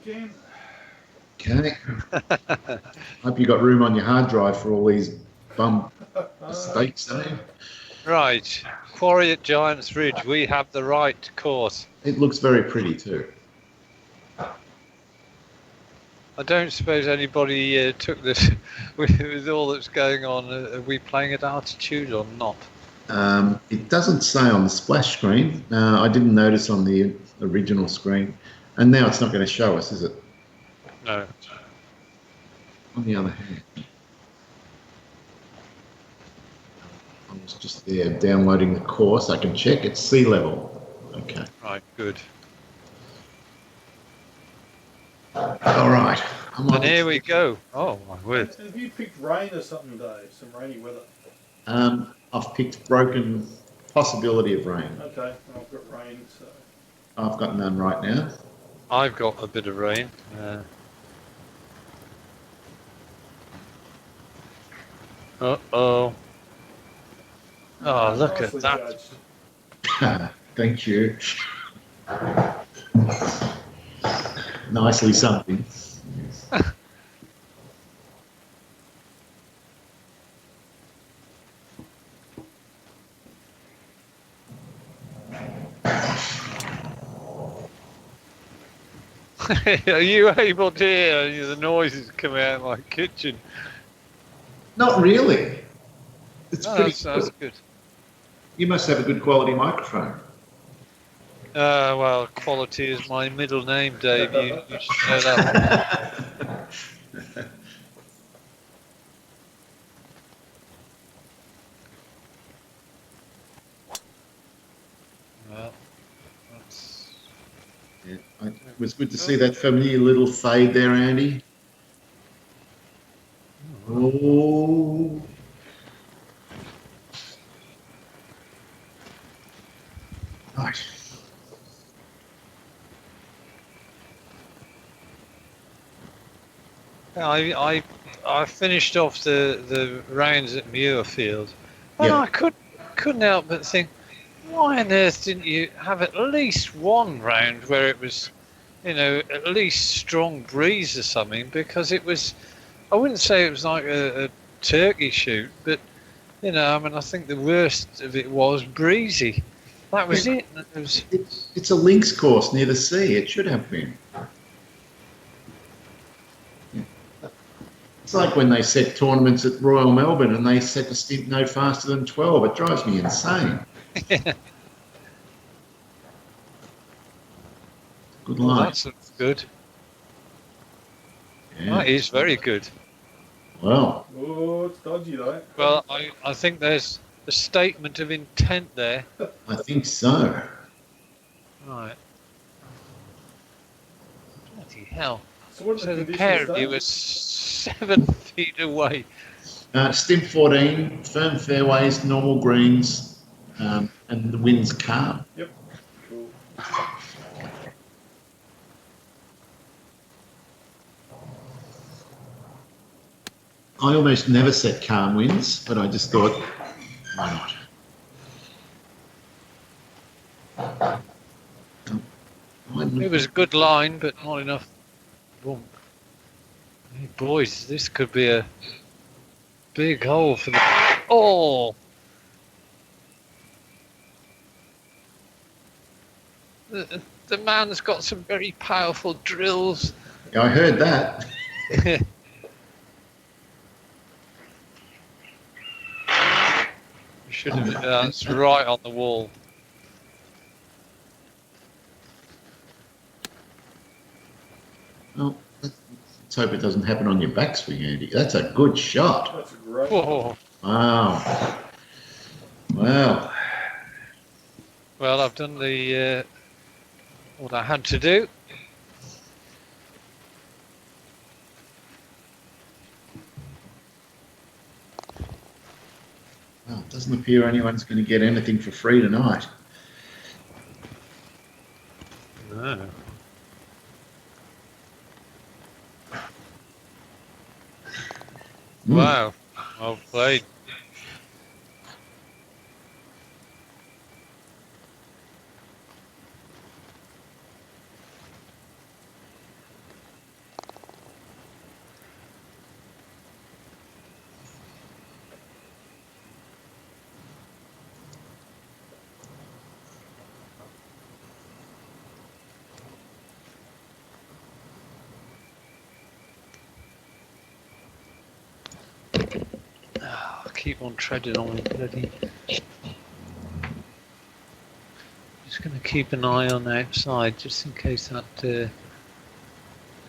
again. Okay. Hope you got room on your hard drive for all these bum mistakes, eh? Right. Quarry at Giant's Ridge. We have the right course. It looks very pretty too. I don't suppose anybody took this with all that's going on. Are we playing at altitude or not? It doesn't say on the splash screen. I didn't notice on the original screen. And now it's not going to show us, is it? No. On the other hand, I was just there downloading the course. I can check it's sea level. Okay. Right, good. All right. And here we go. Oh, my word. Have you picked rain or something, Dave? Some rainy weather? I've picked broken possibility of rain. Okay, I've got rain, so... I've got none right now. I've got a bit of rain. Uh-oh. Oh, look at that. Judged. Thank you. Nicely something. Are you able to hear the noises coming out of my kitchen? Not really. It's Oh, pretty that's good. good. You must have a good quality microphone. Well, quality is my middle name, Dave. You should know that. Well, that's... Yeah, it was good to see that familiar little fade there, Andy. Oh. Nice. I finished off the rounds at Muirfield, and Yeah. I couldn't help but think, why on earth didn't you have at least one round where it was, at least strong breeze or something? Because it was, I wouldn't say it was like a turkey shoot, but I think the worst of it was breezy. That was it. It's a links course near the sea. It should have been. It's like when they set tournaments at Royal Melbourne and they set the stint no faster than 12. It drives me insane. Good Oh, line. that looks good. Yeah. That is very good. Well. Oh, it's dodgy, though. Well, I think there's a statement of intent there. I think so. Right. Bloody hell. So The pair of you were 7 feet away. Stimp 14, firm fairways, normal greens, and the wind's calm. Yep. Cool. I almost never set calm winds, but I just thought, why not? It was a good line, but not enough. Boom. Hey, boys, this could be a big hole for the... Oh! The man's got some very powerful drills. Yeah, I heard that. Should have. That's right on the wall. Well, let's hope it doesn't happen on your backswing, Andy. That's a good shot. That's a great. Whoa. Wow. Wow. Well, I've done what I had to do. Well, it doesn't appear anyone's going to get anything for free tonight. No. Wow. Well played. keep on treading on the bloody. Just going to keep an eye on the outside just in case that there's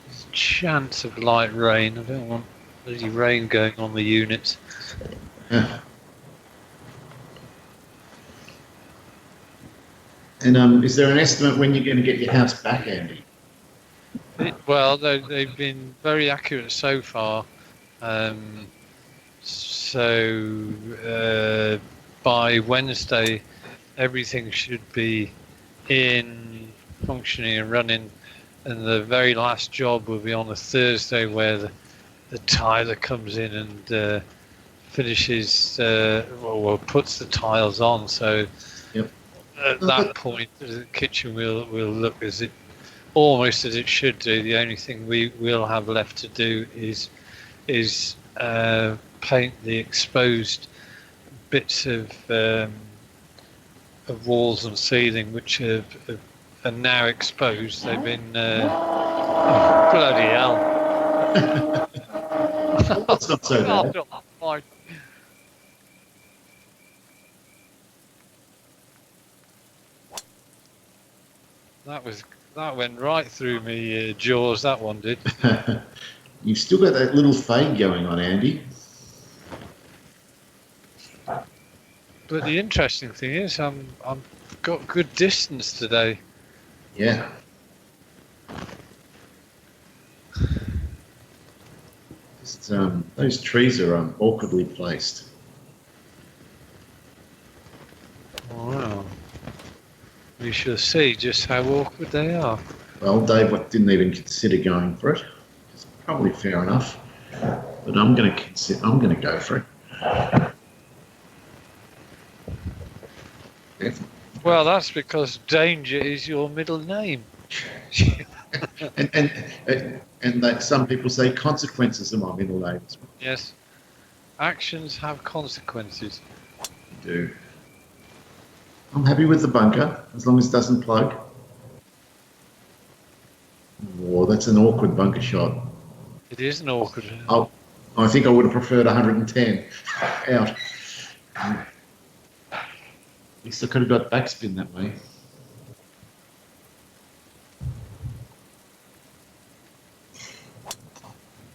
a chance of light rain. I don't want bloody rain going on the units. Yeah. And is there an estimate when you're going to get your house back, Andy? Well, they've been very accurate so far. So by Wednesday, everything should be in functioning and running, and the very last job will be on a Thursday where the tiler comes in and finishes well puts the tiles on. So Yep. at that point, the kitchen will look as it almost as it should do. The only thing we will have left to do is paint the exposed bits of walls and ceiling which are now exposed. They've been bloody hell. Well, that's not so bad. That went right through me jaws. That one did. You've still got that little fade going on, Andy. But the interesting thing is, I'm got good distance today. Yeah. Just, those trees are awkwardly placed. Wow. We shall see just how awkward they are. Well, Dave didn't even consider going for it. It's probably fair enough, but I'm going to go for it. Definitely. Well, that's because danger is your middle name. and that some people say consequences are my middle name as well. Yes. Actions have consequences. They do. I'm happy with the bunker as long as it doesn't plug. Oh, that's an awkward bunker shot. It is an awkward. Oh, I think I would have preferred 110 out. At least I could have got backspin that way.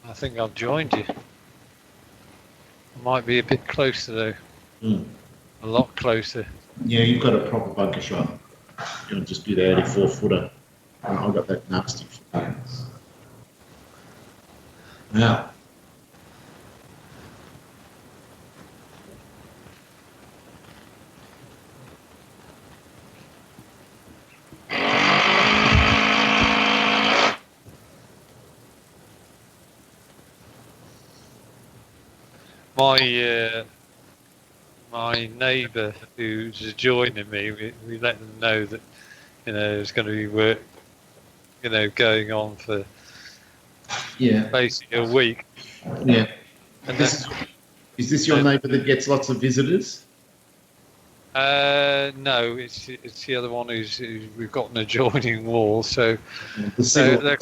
I think I've joined you. I might be a bit closer though. Mm. A lot closer. Yeah, you've got a proper bunker shot. You're going to just be the 84 footer. I've got that nasty foot. Now, my neighbour who's joining me, we let them know that there's going to be work going on for basically a week. Yeah. And Is this your neighbour that gets lots of visitors? No, it's the other one who's we've got an adjoining wall, so they're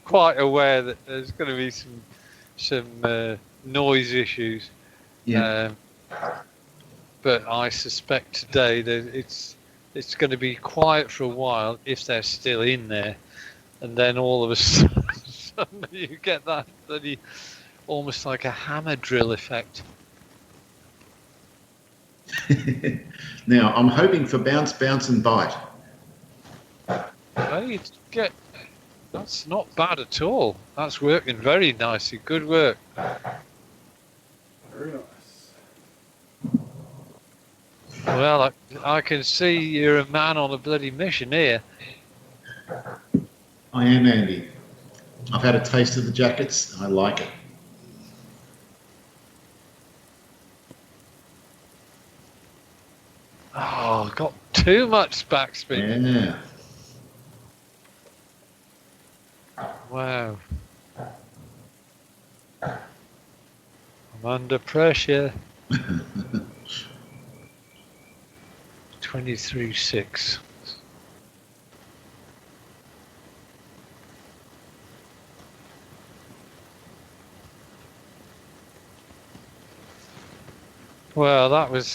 quite aware that there's going to be some noise issues. Yeah. But I suspect today that it's going to be quiet for a while if they're still in there, and then all of a sudden you get that bloody almost like a hammer drill effect. Now, I'm hoping for bounce, bounce and bite. Hey, that's not bad at all. That's working very nicely. Good work. Very nice. Well, I can see you're a man on a bloody mission here. I am, Andy. I've had a taste of the jackets. I like it. Oh, got too much backspin. Yeah. Wow. I'm under pressure. 23.6. Well, that was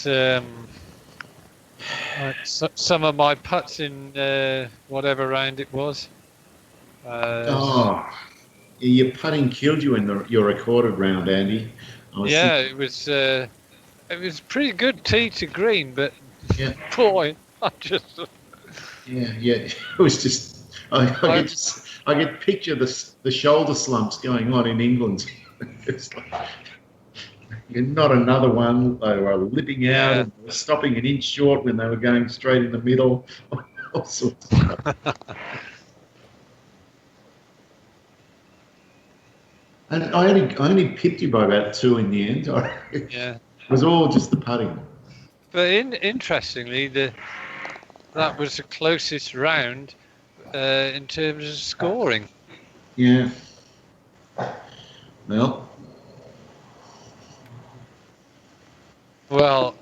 some of my putts in whatever round it was. Oh, your putting killed you in your recorded round, Andy. I was Yeah, thinking, it was pretty good tee to green, but yeah, boy, I just yeah. It was just, I, I could picture the shoulder slumps going on in England. It's like, not another one. They were lipping out yeah. and stopping an inch short when they were going straight in the middle. All sorts of stuff. And I only pipped you by about two in the end. It Yeah, was all just the putting. but interestingly, that was the closest round in terms of scoring. Yeah. Well, Well,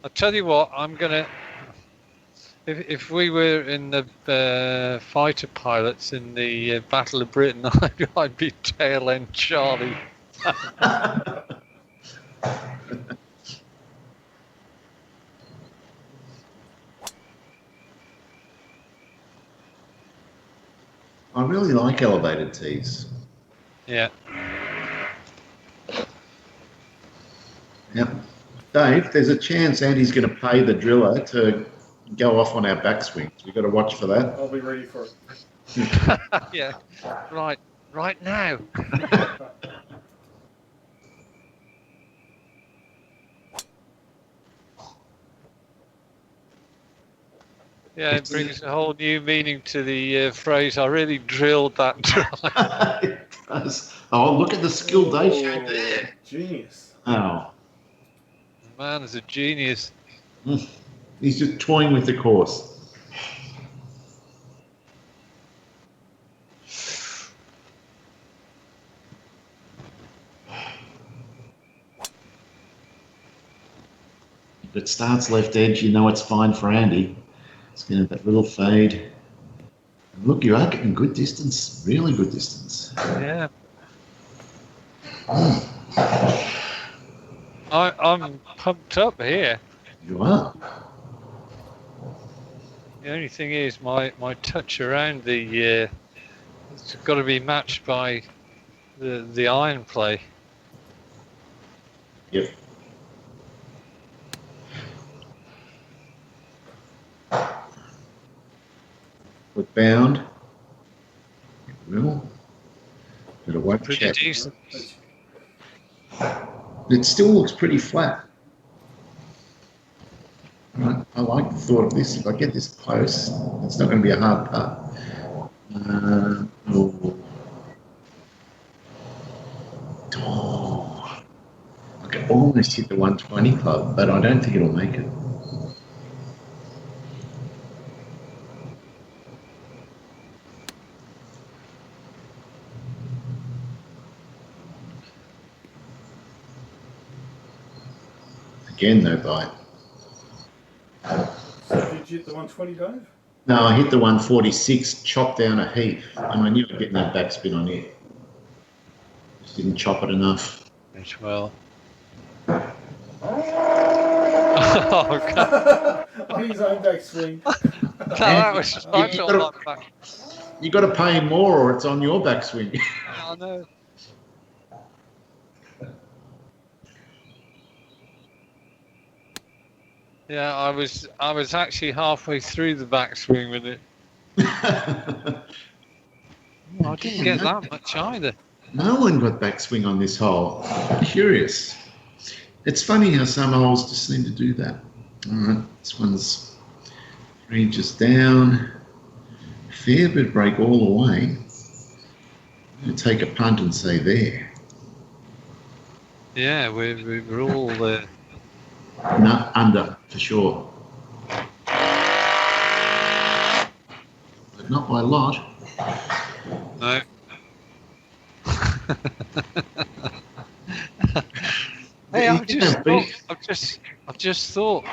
I'll tell you what, I'm gonna. If we were in the fighter pilots in the Battle of Britain, I'd be tail end Charlie. I really like elevated tees. Yeah. Yep. Dave, there's a chance Andy's going to pay the driller to go off on our backswings. We've got to watch for that. I'll be ready for it. Yeah. Right now. Yeah, it brings a whole new meaning to the phrase. I really drilled that drive. It does. Oh, look at the skill Dave showed Oh, there. genius. Oh, The man is a genius. he's just toying with the course. If it starts left edge, you know it's fine for Andy. It's going to have that little fade. Look, you are getting good distance, really good distance. Yeah. I'm pumped up here. You are. The only thing is my touch around the it's got to be matched by the iron play. Yep. With bound. It will. But it won't Pretty check. decent. It still looks pretty flat. Right. I like the thought of this. If I get this close, it's not going to be a hard putt. Oh, I can almost hit the 120 club, but I don't think it'll make it. Again, no bite. So did you hit the 120, Dave? No, I hit the 146, chopped down a heap, and I knew I'd get that backspin on it. Just didn't chop it enough. As well. Oh, God. On his own backswing. No, that was I felt like back. You got to pay him more, or it's on your backswing. I know. Yeah, I was actually halfway through the backswing with it. I didn't get that much either. No one got backswing on this hole. Curious. It's funny how some holes just seem to do that. All right, this one's 3 inches down. Fair bit of break all the way. I'm going to take a punt and say there. Yeah, we were all there. No, under, for sure. But not by a lot. No. Hey, I've just thought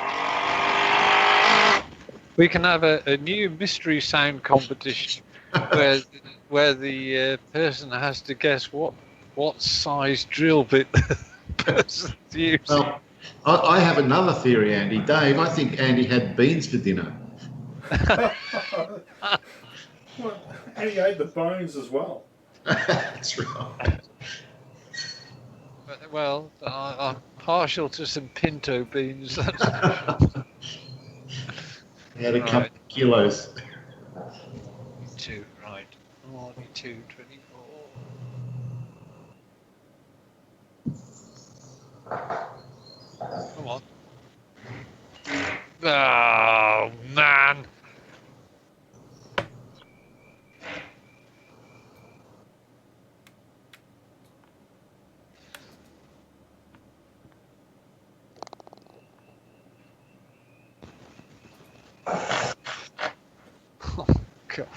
we can have a new mystery sound competition where the person has to guess what size drill bit the person's using. Well, I have another theory, Andy. Dave, I think Andy had beans for dinner. Well, and he ate the bones as well. That's right. Well, I'm partial to some pinto beans. He had a couple Right, of kilos. 2, right. 42, 24. Come on. Oh, man. Oh, God.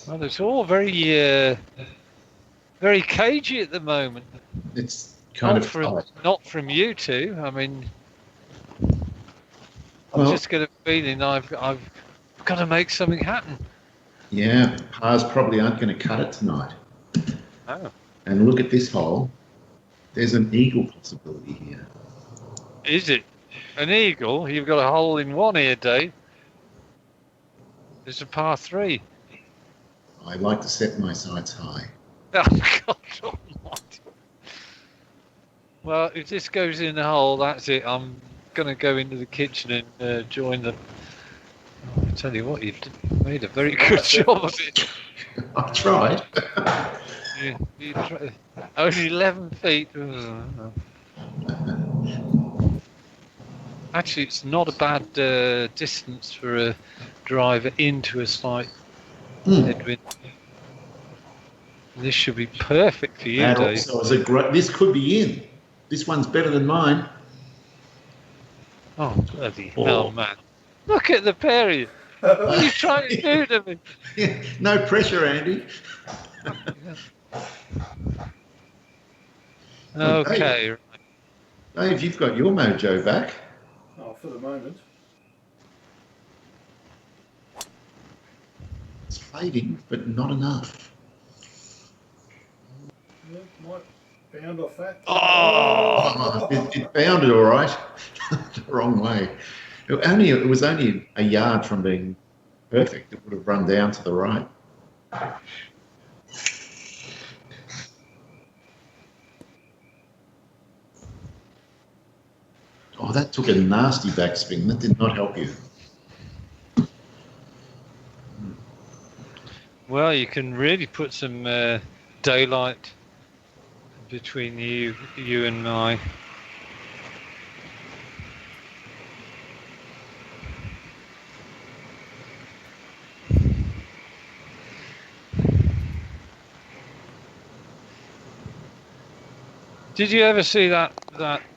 Well, it's all very cagey at the moment. It's kind Not of from, tight. not from you two. I mean, I've Well, just got a feeling I've got to make something happen. yeah, pars probably aren't going to cut it tonight. Oh. And look at this hole. There's an eagle possibility here. Is it an eagle? You've got a hole in one here, Dave. There's a par 3. I like to set my sights high. Oh, God almighty. Well, if this goes in the hole, that's it. I'm going to go into the kitchen and join the... Oh, I tell you what, you made a very good job of it. I tried. Only 11 feet. Actually, it's not a bad distance for a driver into a slight headwind. This should be perfect for you, That Dave. also is a great. This could be in. This one's better than mine. Oh, bloody hell, man. Look at the pair of you. What are you trying to do to me? Yeah, no pressure, Andy. Okay. Dave, you've got your mojo back. Oh, for the moment. It's fading, but not enough. Yeah, might bound off that. Oh, it bounded all right. The wrong way. It was only a yard from being perfect. It would have run down to the right. Oh, that took a nasty backspin. That did not help you. Well, you can really put some daylight between you and I. Did you ever see that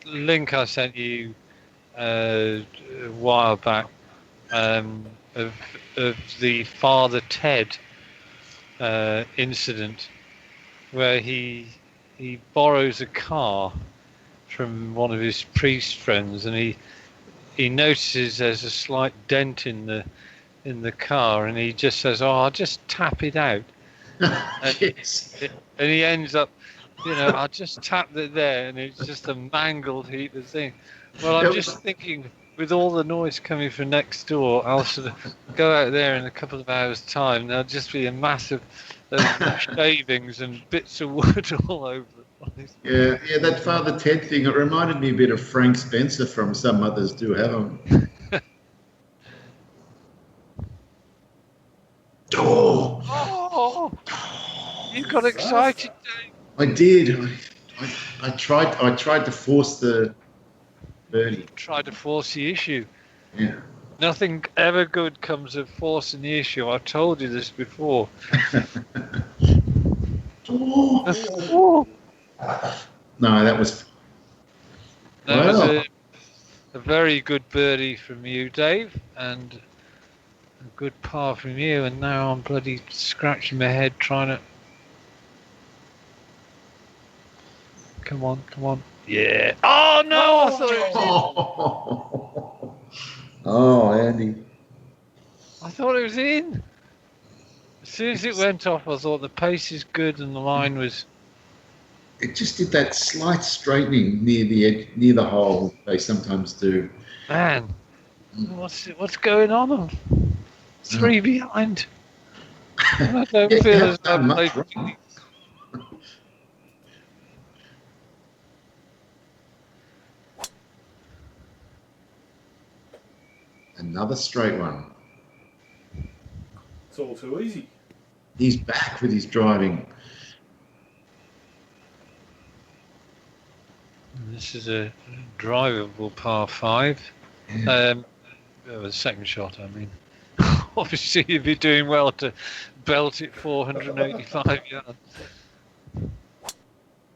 link I sent you a while back of the Father Ted incident, where he borrows a car from one of his priest friends, and he notices there's a slight dent in the car, and he just says, "Oh, I'll just tap it out." Yes. And he ends up, I just tapped it there, and it's just a mangled heap of thing. Well, I'm just thinking, with all the noise coming from next door, I'll sort of go out there in a couple of hours' time. There'll just be a massive shavings and bits of wood all over the place. Yeah, that Father Ted thing, it reminded me a bit of Frank Spencer from Some Others Do Have 'Em. Oh, you got excited, Dave. I did. I tried to force the birdie. Try to force the issue. Yeah. Nothing ever good comes of forcing the issue. I've told you this before. No, that was. That was a very good birdie from you, Dave, and a good par from you, and now I'm bloody scratching my head trying to... Come on, come on. Yeah. Oh no! I thought it was in. Oh, Andy. I thought it was in. As soon as it went off, I thought the pace is good and the line was. It just did that slight straightening near the edge, near the hole. They sometimes do. Man, what's going on? I'm three behind. And I don't Yeah, you feel as haven't though done I've much played. wrong. Another straight one. It's all too easy. He's back with his driving. This is a drivable par 5. Yeah. The second shot, I mean. Obviously, you'd be doing well to belt it 485 yards.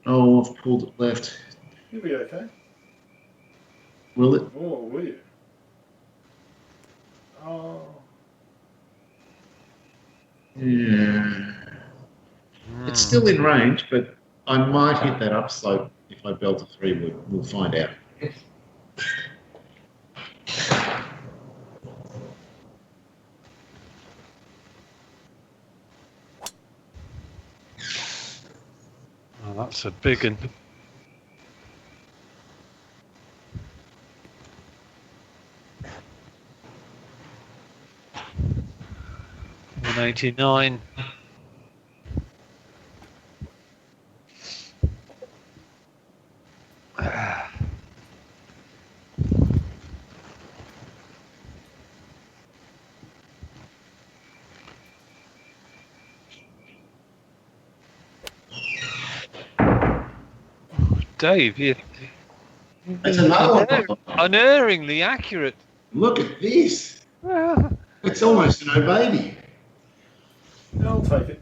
Oh, I've pulled it left. You'll be okay. Will it? Oh, will you? Oh. Yeah. It's still in range, but I might hit that upslope if I belt a 3 wood. We'll find out. Oh, that's a big one. $189. Dave, That's another one. unerringly accurate. Look at this. It's almost an old baby. Yeah, I'll take it.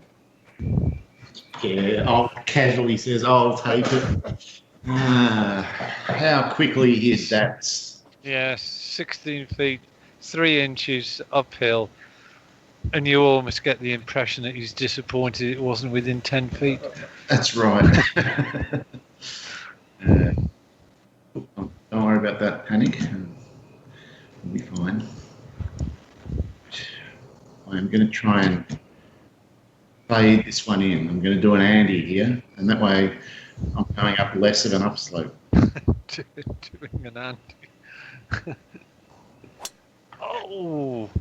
Yeah, casually says, I'll take it. How quickly is that? Yes, 16 feet, 3 inches uphill. And you almost get the impression that he's disappointed it wasn't within 10 feet. That's right. Don't worry about that panic. We'll be fine. I'm going to try and fade this one in. I'm going to do an Andy here, and that way I'm going up less of an upslope. Doing an anti. Oh!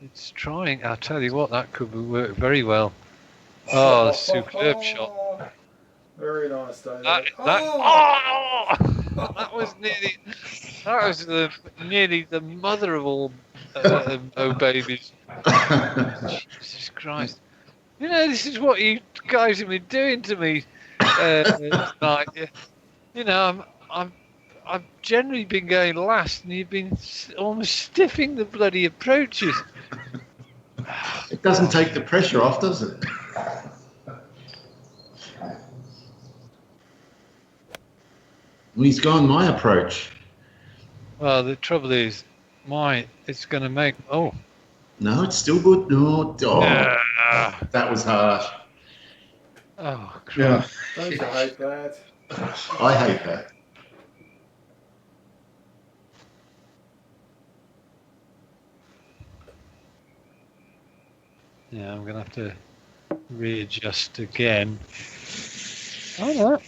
It's trying. I'll tell you what, that could work very well. Oh, a superb shot. Very nice, David. That was nearly the mother of all oh babies. Jesus Christ! You know, this is what you guys have been doing to me tonight. You know, I've generally been going last, and you've been almost stiffing the bloody approaches. It doesn't take the pressure off, does it? He's gone my approach. Well, the trouble is, it's going to make. Oh. No, it's still good. No, that was harsh. Oh, crap. Yeah. Don't you hate that? I hate that. Yeah, I'm going to have to readjust again. Oh, no.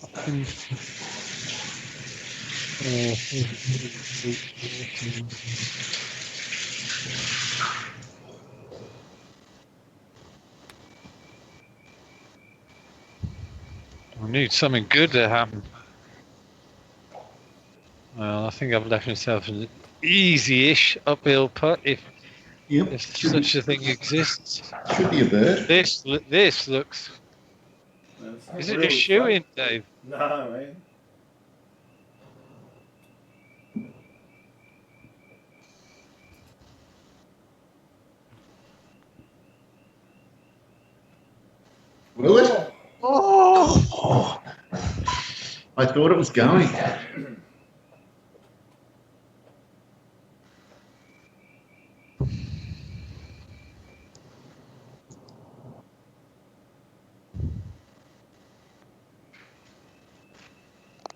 I need something good to happen. Well, I think I've left myself an easy-ish uphill putt if such a thing exists. Should be a bird. This looks. Is it a shoe-in, Dave? No, man. Will it? Oh! I thought it was going.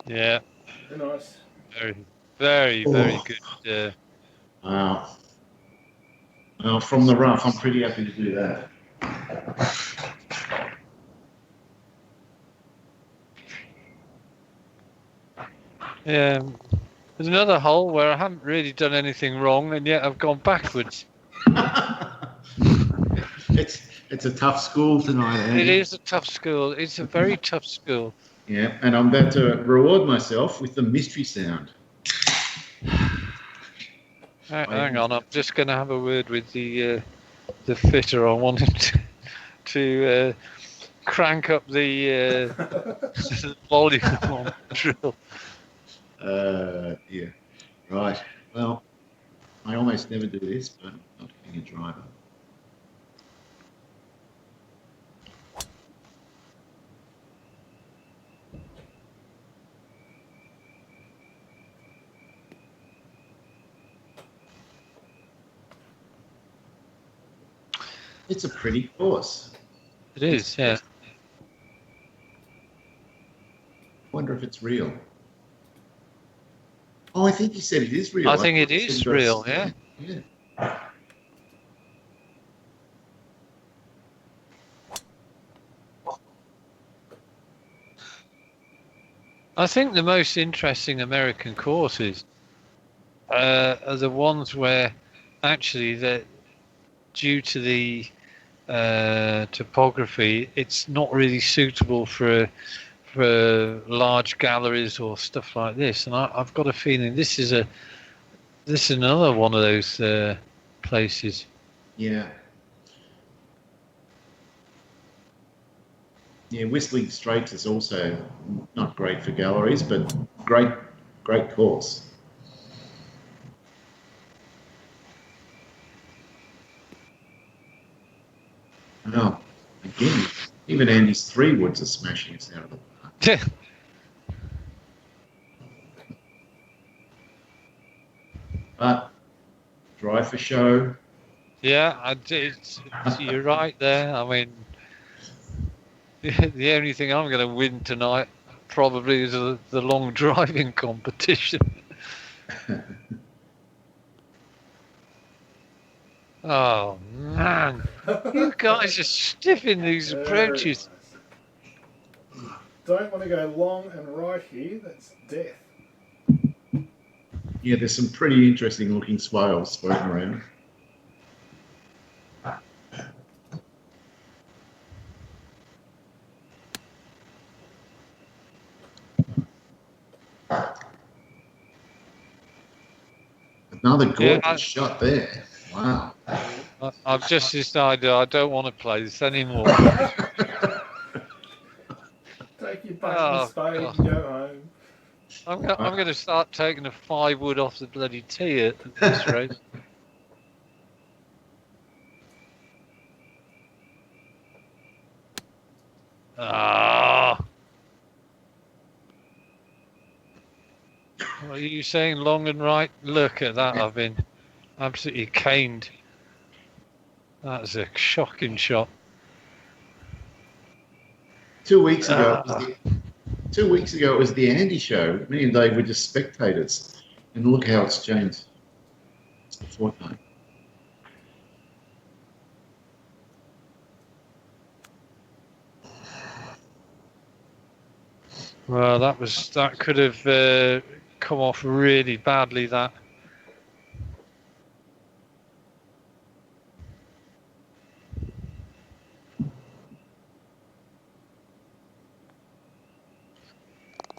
Yeah, They're nice. very, very, very Oh. good. Wow. Well, from the rough, I'm pretty happy to do that. Yeah, there's another hole where I haven't really done anything wrong, and yet I've gone backwards. It's a tough school tonight, It Andy. is a tough school. It's a very tough school. Yeah, and I'm about to reward myself with the mystery sound. Hang on, I'm just going to have a word with the fitter. I want him to crank up the volume on the drill. Yeah. Right. Well, I almost never do this, but I'm not getting a driver. It's a pretty course. It is, yeah. I wonder if it's real. Oh, I think you said it is real. I think it thought you said is you got real, yeah. Yeah. I think the most interesting American courses are the ones where actually that due to the topography, it's not really suitable for large galleries or stuff like this. And I've got a feeling this is another one of those places. Yeah. Yeah, Whistling Straits is also not great for galleries, but great course. Oh, again, even Andy's 3 woods are smashing us out of the park. But dry for show. Yeah, you're right there. I mean, the only thing I'm going to win tonight probably is the long driving competition. Oh man, you guys are stiff in these approaches. Nice. Don't want to go long and right here. That's death. Yeah, there's some pretty interesting looking swales floating around. Another gorgeous shot there. Wow. I've just decided I don't want to play this anymore. Take your bait and spade and go home. I'm going to start taking the 5 wood off the bloody tee at this rate. Ah. What are you saying, long and right? Look at that. I've been absolutely caned. That's a shocking shot. 2 weeks ago, it was the Andy show. Me and Dave were just spectators, and look how it's changed. It's a fortnight. Well, that could have come off really badly. That.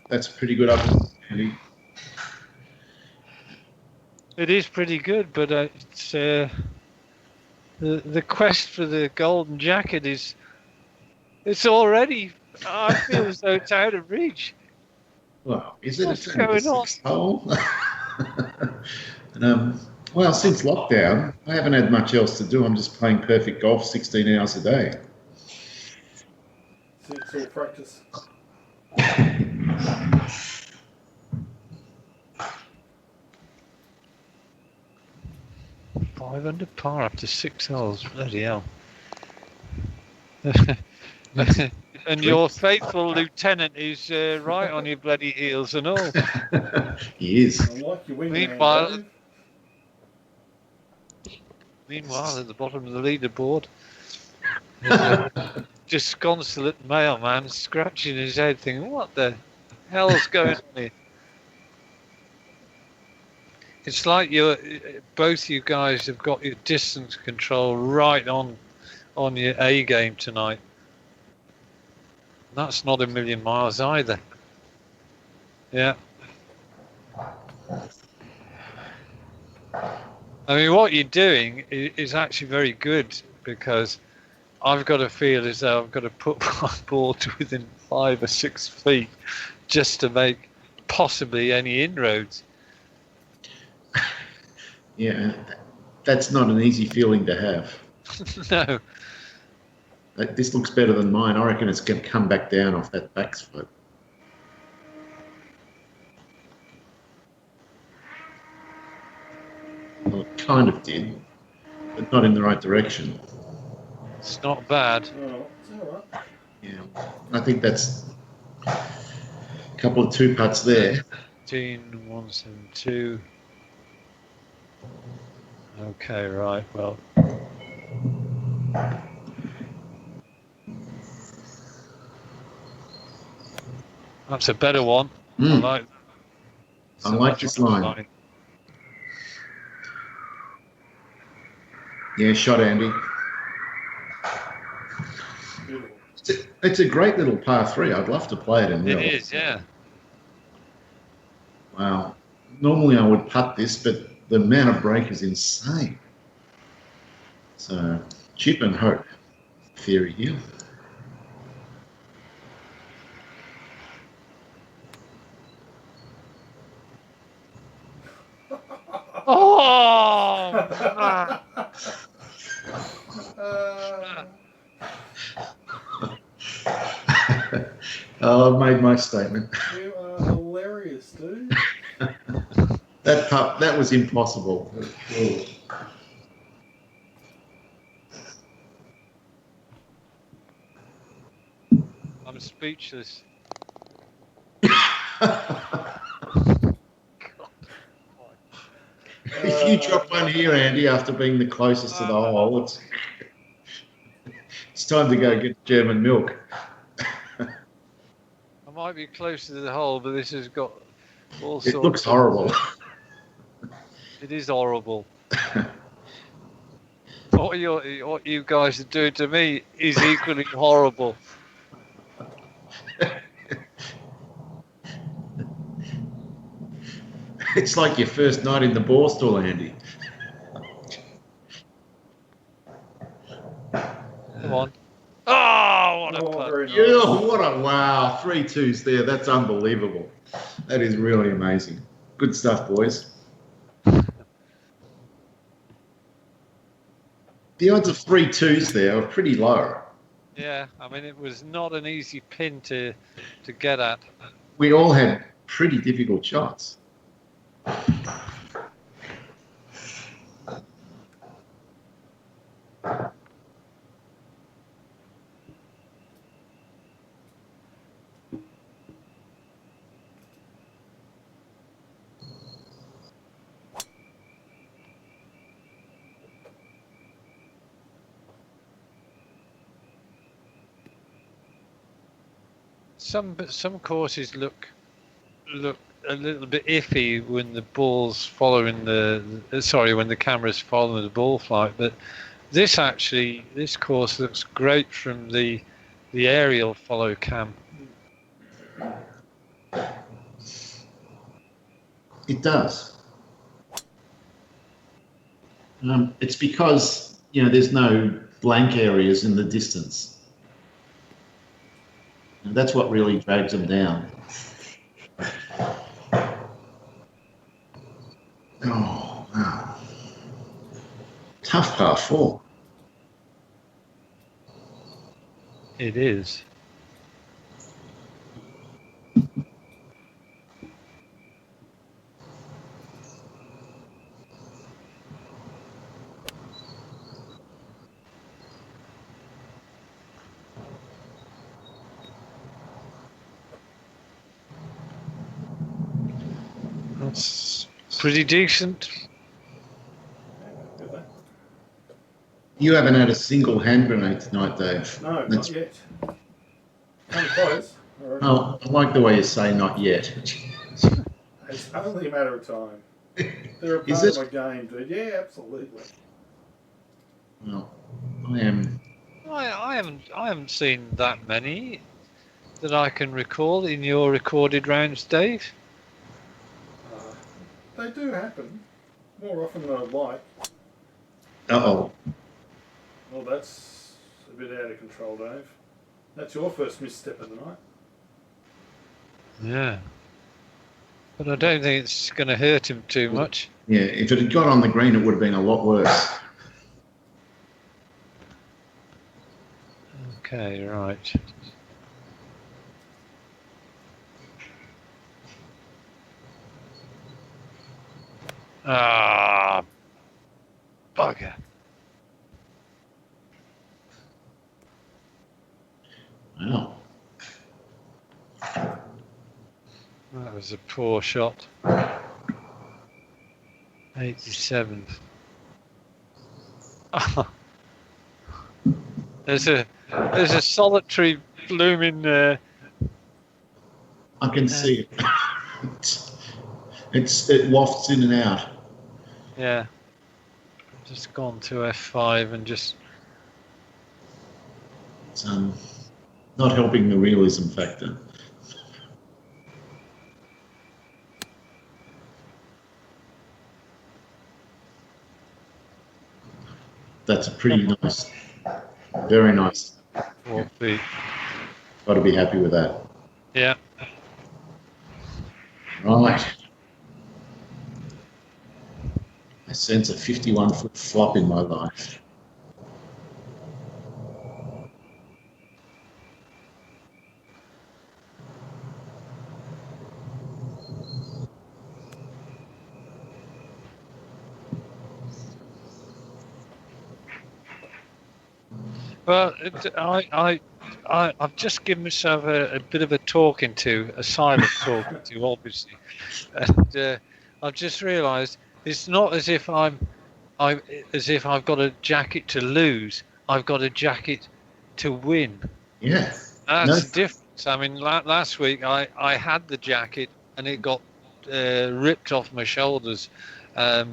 That's pretty good up, Andy. It is pretty good, but it's the quest for the golden jacket is. It's already. I feel as though it's out of reach. Well, is it? What's It's only the going on? 6th hole. And, well, since lockdown, I haven't had much else to do. I'm just playing perfect golf 16 hours a day. So it's all practice. Five under par after 6 holes. Bloody hell. And your faithful lieutenant is right on your bloody heels and all. He is. I like your wingman, Meanwhile, Dave. at the bottom of the leaderboard, there's a disconsolate mailman scratching his head, thinking, "What the hell's going on here?" It's like both you guys have got your distance control right on your A game tonight. That's not a million miles either. Yeah. I mean, what you're doing is actually very good, because I've got to feel as though I've got to put my ball to within 5 or 6 feet just to make possibly any inroads. Yeah, that's not an easy feeling to have. No. This looks better than mine. I reckon it's going to come back down off that backstroke. Well, it kind of did, but not in the right direction. It's not bad. Oh, it's all right. Yeah, I think that's a couple of two putts there. 172. Okay, right. Well, that's a better one. Mm. I like this line. line. Yeah, shot, Andy. Beautiful. It's a great little par 3. I'd love to play it in real. It is, yeah. Wow. Normally I would putt this, but the amount of break is insane. So, chip and hope theory here. Oh, man. Oh, I've made my statement. You are hilarious, dude. That putt, that was impossible. I'm speechless. If you drop one here, Andy, after being the closest to the hole, it's time to go get German milk. I might be closer to the hole, but this has got all sorts. It looks horrible. It is horrible. What you guys are doing to me is equally horrible. It's like your first night in the Borstal, Andy. Come on. Oh, what a Oh, putt. very nice. Yeah, what a wow. 3 twos there. That's unbelievable. That is really amazing. Good stuff, boys. The odds of 3 twos there are pretty low. Yeah, I mean, it was not an easy pin to get at. We all had pretty difficult shots. Some courses look a little bit iffy when the ball's following when the camera's following the ball flight, but this course looks great from the aerial follow cam. It does. It's because, there's no blank areas in the distance. And that's what really drags them down. Oh, wow. Tough par 4. It is. It's pretty decent. Yeah, happy with that. You haven't had a single hand grenade tonight, Dave. No, That's, not yet. Come close. I reckon. oh, I like the way you say not yet. It's only a matter of time. They're a Is part it? of my game, dude. Yeah, absolutely. Well, I am. I haven't seen that many that I can recall in your recorded rounds, Dave. Uh, they do happen more often than I'd like. Uh-oh. Well, that's a bit out of control, Dave. That's your first misstep of the night. Yeah. But I don't think it's going to hurt him too much. Yeah, if it had got on the green, it would have been a lot worse. Okay, right. Ah, bugger. Wow. That was a poor shot. 87. There's a solitary blooming I can see it. It wafts in and out. yeah. Just gone to F5 and just It's not helping the realism factor. That's a pretty nice, very nice. 4 feet. Got to be happy with that. Yeah. Right. I sense a 51-foot flop in my life. Well, I've just given myself a bit of a talking to, a silent talking to, obviously, and I've just realised it's not as if as if I've got a jacket to lose. I've got a jacket to win. Yeah. That's the difference. I mean, last week I had the jacket and it got ripped off my shoulders. Yeah.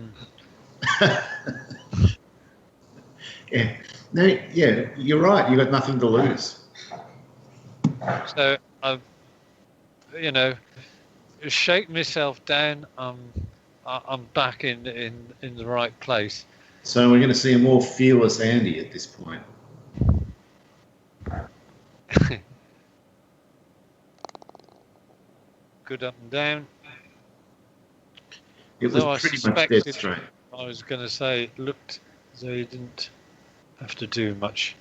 No, yeah, you're right. You got nothing to lose. So I've, shake myself down. I'm back in the right place. So we're going to see a more fearless Andy at this point. Good up and down. It was Although I pretty much dead suspected, straight. I was going to say it looked as though you didn't have to do much.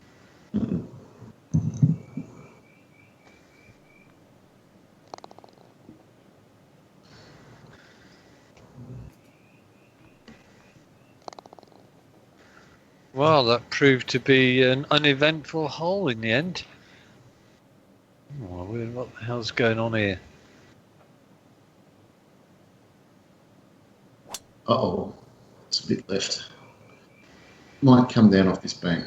Well, that proved to be an uneventful hole in the end. Oh, what the hell's going on here? Uh-oh. It's a bit left. Might come down off this bank.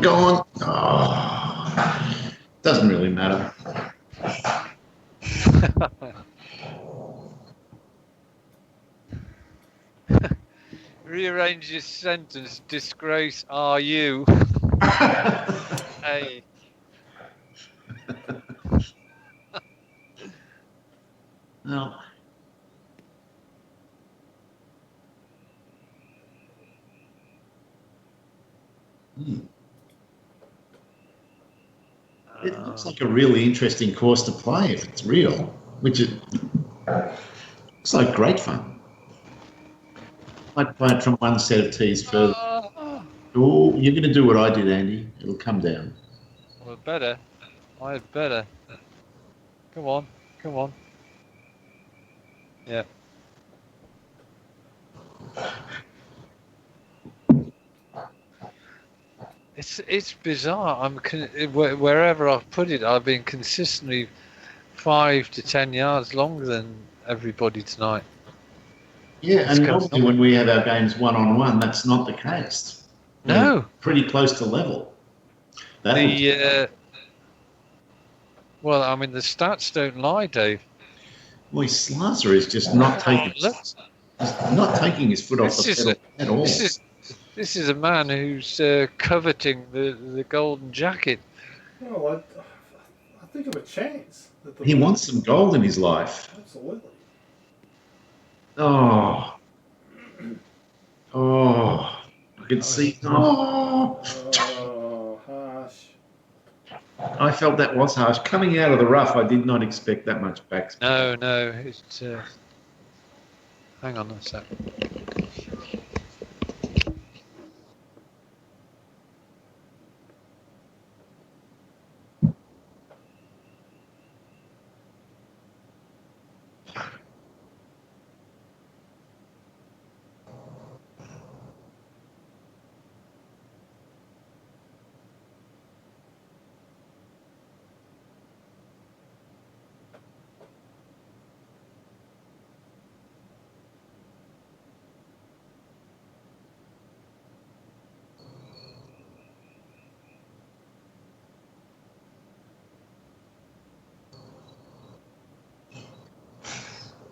Go on. Oh, doesn't really matter. Rearrange your sentence. Disgrace are you? Hey. No. It looks like a really interesting course to play if it's real, which it looks like great fun. Might play it from one set of tees further. Oh, you're going to do what I did, Andy. It'll come down. Well, better. I had better. Come on. Come on. Yeah. It's bizarre. Wherever I've put it, I've been consistently 5 to 10 yards longer than everybody tonight. Yeah, What's and going normally on? when we have our games one-on-one, that's not the case. We're No, pretty close to level. That looks the well, I mean the stats don't lie, Dave. boy, Slazer is just not taking Look, his foot off the this is pedal at all. this is this is a man who's coveting the golden jacket. Well, I think of a chance at the He moment. wants some gold in his life. Absolutely. Oh, oh, I can see. Oh, Oh, harsh. I felt that was harsh. Coming out of the rough, I did not expect that much backspin. No, it's. Hang on a sec.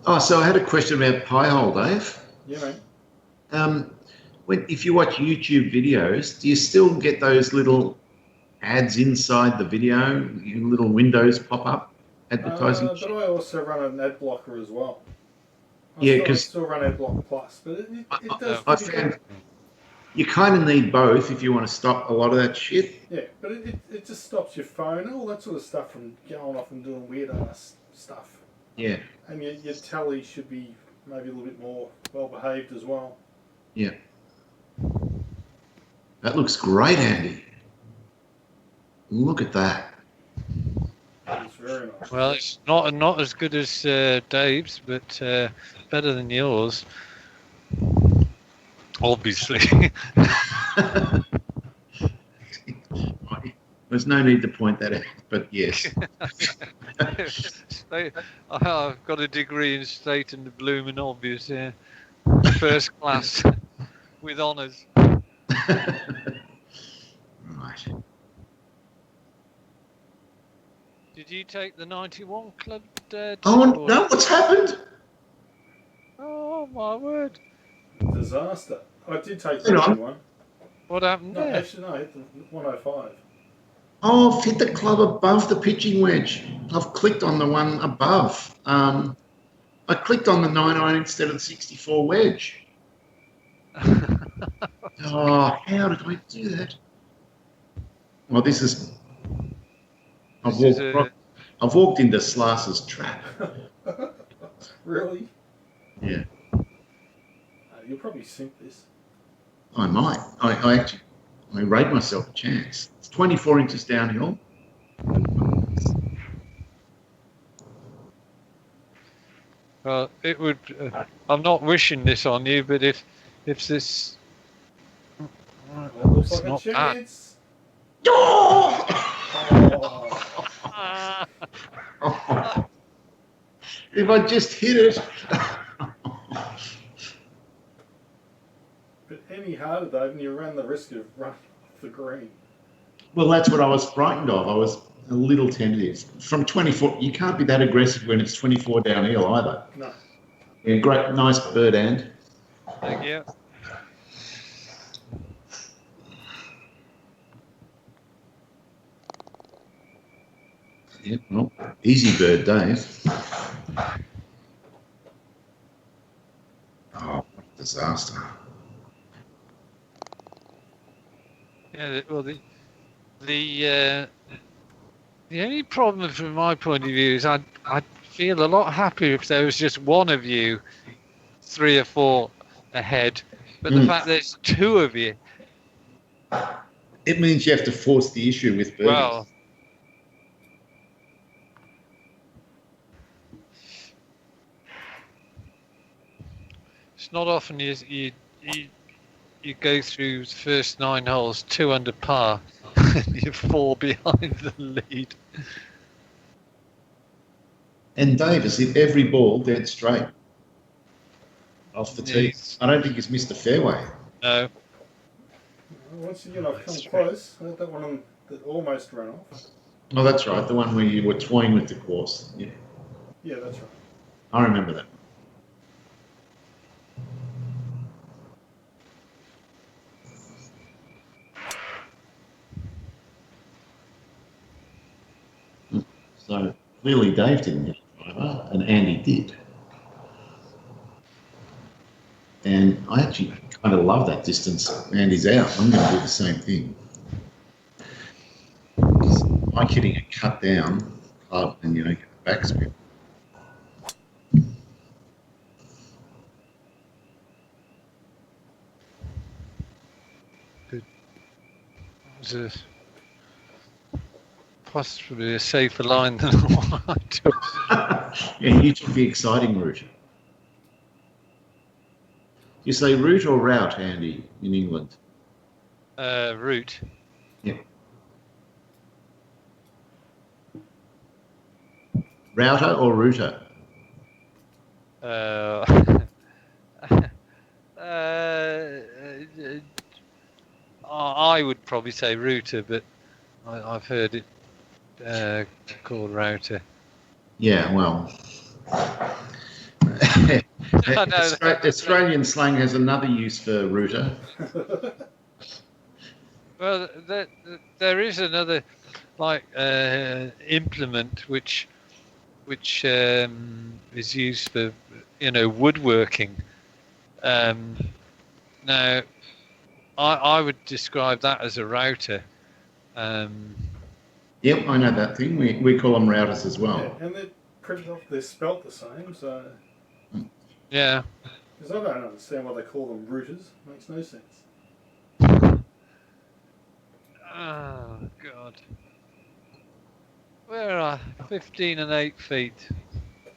Oh, so I had a question about Piehole, Dave. Yeah, mate. If you watch YouTube videos, do you still get those little ads inside the video? Little windows pop up advertising. But I also run an ad blocker as well. Yeah, I because still run AdBlock Plus, but it does I pretty found good. you kind of need both if you want to stop a lot of that shit. Yeah, but it just stops your phone and all that sort of stuff from going off and doing weird ass stuff. Yeah, And your tally should be maybe a little bit more well behaved as well. yeah. That looks great, Andy. Look at that. It's very nice. Well, it's not as good as Dave's, but better than yours. Obviously. There's no need to point that out, but yes. I've got a degree in state and the blooming obvious, yeah. First class with honours. Right. Did you take the 91 club, Oh Dave, no! What's happened? Oh my word! Disaster. I did take Hang the on. one. What happened No, there? actually, no, I hit the 105. Oh, I've hit the club above the pitching wedge. I've clicked on the one above. I clicked on the 99 instead of the 64 wedge. Oh, how did I do that? Well, this is. I've walked into Slasser's trap. Really? Yeah, You'll probably sink this. I might. I actually rate myself a chance. It's 24 inches downhill. Well, it would. I'm not wishing this on you, but if this, Well, it looks it's like a not bad. chance. Oh! Oh, If I just hit it. but any harder, Dave, and you ran the risk of running off the green. Well, that's what I was frightened of. I was a little tentative. From 24, you can't be that aggressive when it's 24 downhill either. No. Yeah, great, nice bird, and. Thank you. Yeah, well, easy bird, Dave. Oh, what a disaster. Yeah. Well, the only problem from my point of view is I'd feel a lot happier if there was just one of you, 3 or 4 ahead. But the fact there's 2 of you. It means you have to force the issue with birdies. Well, it's not often you you go through the first 9 holes, 2 under par, and you're 4 behind the lead. And Davis hit every ball dead straight off the tee. He's- I don't think he's missed a fairway. No, Once again, I've come That's close. I had that one that almost ran off. Oh, that's right, the one where you were toying with the course. Yeah, Yeah, that's right. I remember that. So clearly Dave didn't hit a driver, and Andy did. And I actually kind of love that distance. Andy's out. I'm going to do the same thing. I like hitting a cut down club and, get the backspin. it was possibly a safer line than what I took. Yeah, you took the exciting route. You say route or route, Andy, in England? Route. Yeah. Router or router? I would probably say router, but I've heard it called router. Yeah, well. Australian slang has another use for router. Well, there is another implement which is used for woodworking. Now, I would describe that as a router. Yep, I know that thing. We call them routers as well. Yeah, and they're spelt the same, so. Yeah. Because I don't understand why they call them routers. Makes no sense. Oh God. Where are 15 and 8 feet?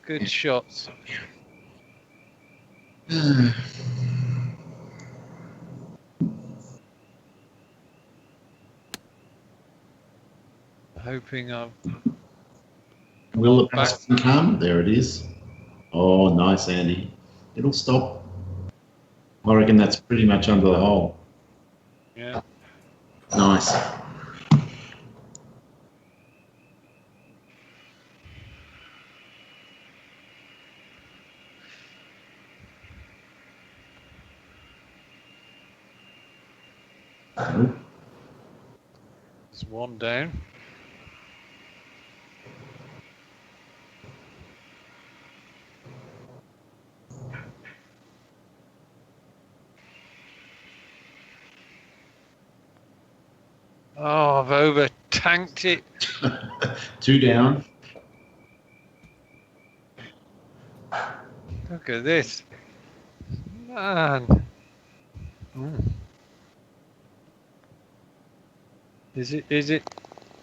Good shots. Hoping I've. Will the batsman come? There it is. Oh, nice, Andy. It'll stop. I reckon that's pretty much under the hole. Yeah. Nice. There's one down. Oh, I've over tanked it. 2 down. Look at this. Man. Is it?